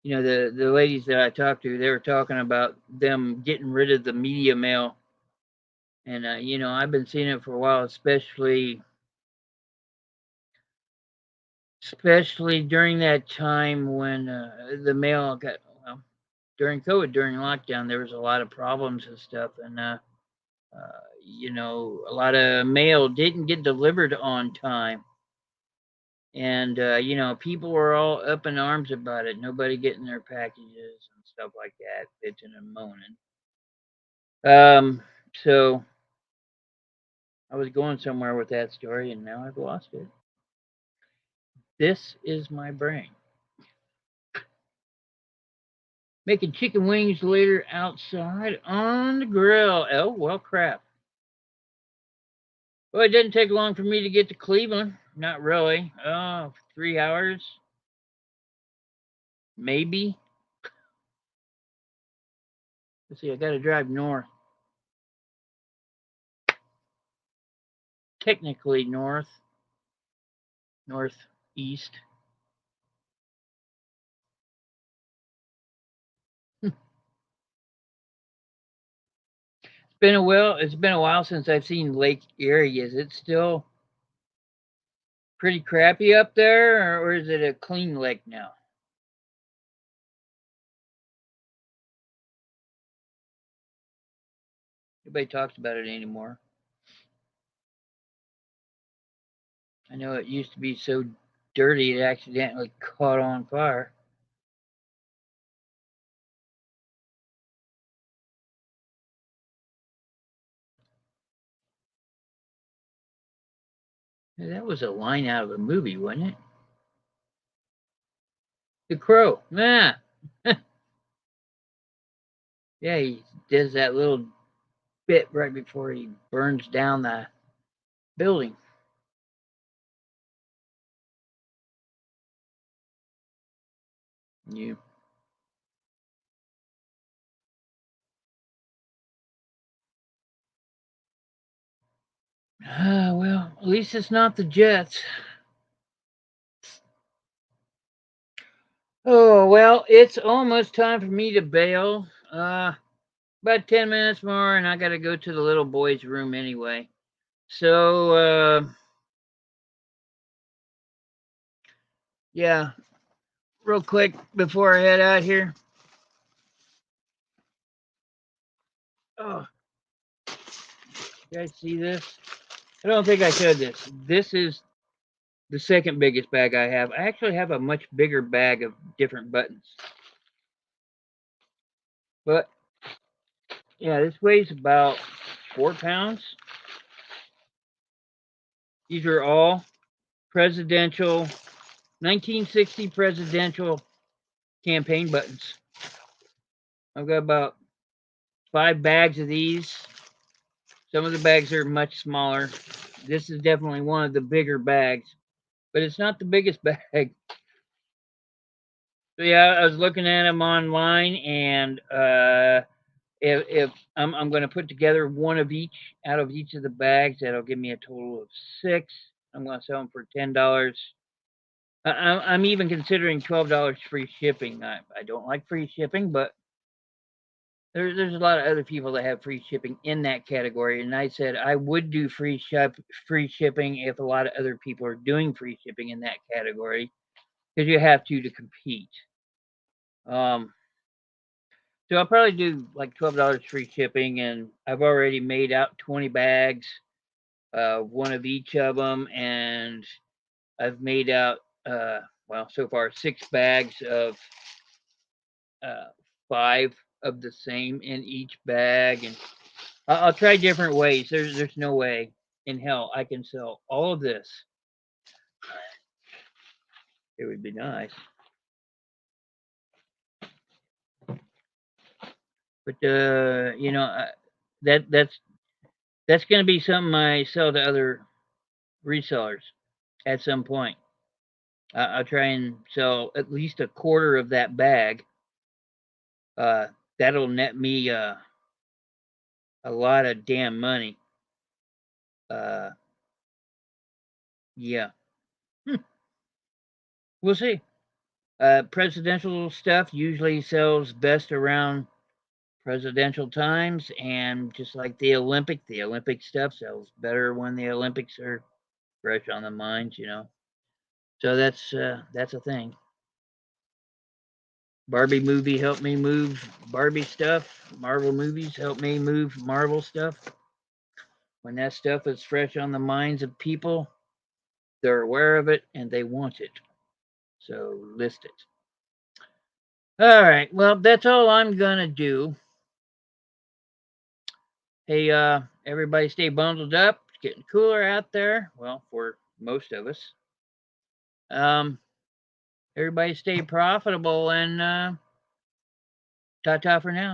the ladies that I talked to, they were talking about them getting rid of the media mail, and I've been seeing it for a while, especially during that time when the mail got well during COVID, during lockdown, there was a lot of problems and stuff, and a lot of mail didn't get delivered on time. And people were all up in arms about it. Nobody getting their packages stuff like that, bitching and moaning. So I was going somewhere with that story, and now I've lost it. This is my brain. Making chicken wings later outside on the grill. Oh, well, crap. Well, it didn't take long for me to get to Cleveland. Not really. Oh, 3 hours. Maybe. Let's see, I got to drive north. Technically northeast. It's been a while since I've seen Lake Erie. Is it still pretty crappy up there, or is it a clean lake now? Nobody talks about it anymore. I know it used to be so dirty it accidentally caught on fire. That was a line out of a movie, wasn't it? The Crow. Yeah. Yeah, he does that little bit right before he burns down the building. You. Well, at least it's not the Jets. Oh, well, it's almost time for me to bail. About 10 minutes more, and I got to go to the little boy's room anyway. So, yeah, real quick before I head out here. Oh, you guys see this? I don't think I said this. This is the second biggest bag I have. I actually have a much bigger bag of different buttons. But yeah, this weighs about 4 pounds. These are all presidential, 1960 presidential campaign buttons. I've got about 5 bags of these. Some of the bags are much smaller. This is definitely one of the bigger bags, but it's not the biggest bag. So yeah, I was looking at them online, and if I'm going to put together one of each out of each of the bags, that'll give me a total of 6. I'm going to sell them for $10. I'm even considering $12 free shipping. I don't like free shipping, but there's a lot of other people that have free shipping in that category, and I said I would do free shipping if a lot of other people are doing free shipping in that category, because you have to compete. Um, so I'll probably do like $12 free shipping, and I've already made out 20 bags, one of each of them, and I've made out well, so far 6 bags of uh, 5 of the same in each bag, and I'll try different ways. There's no way in hell I can sell all of this. It would be nice, but that that's going to be something I sell to other resellers at some point. I'll try and sell at least a quarter of that bag. Uh, that'll net me a lot of damn money. Uh, yeah, we'll see. Presidential stuff usually sells best around presidential times, and just like the Olympic stuff sells better when the Olympics are fresh on the minds. So that's a thing. Barbie movie helped me move Barbie stuff. Marvel movies helped me move Marvel stuff. When that stuff is fresh on the minds of people, they're aware of it and they want it. So list it. All right. Well, that's all I'm gonna do. Hey, everybody stay bundled up. It's getting cooler out there. Well, for most of us. Um, everybody stay profitable and ta-ta for now.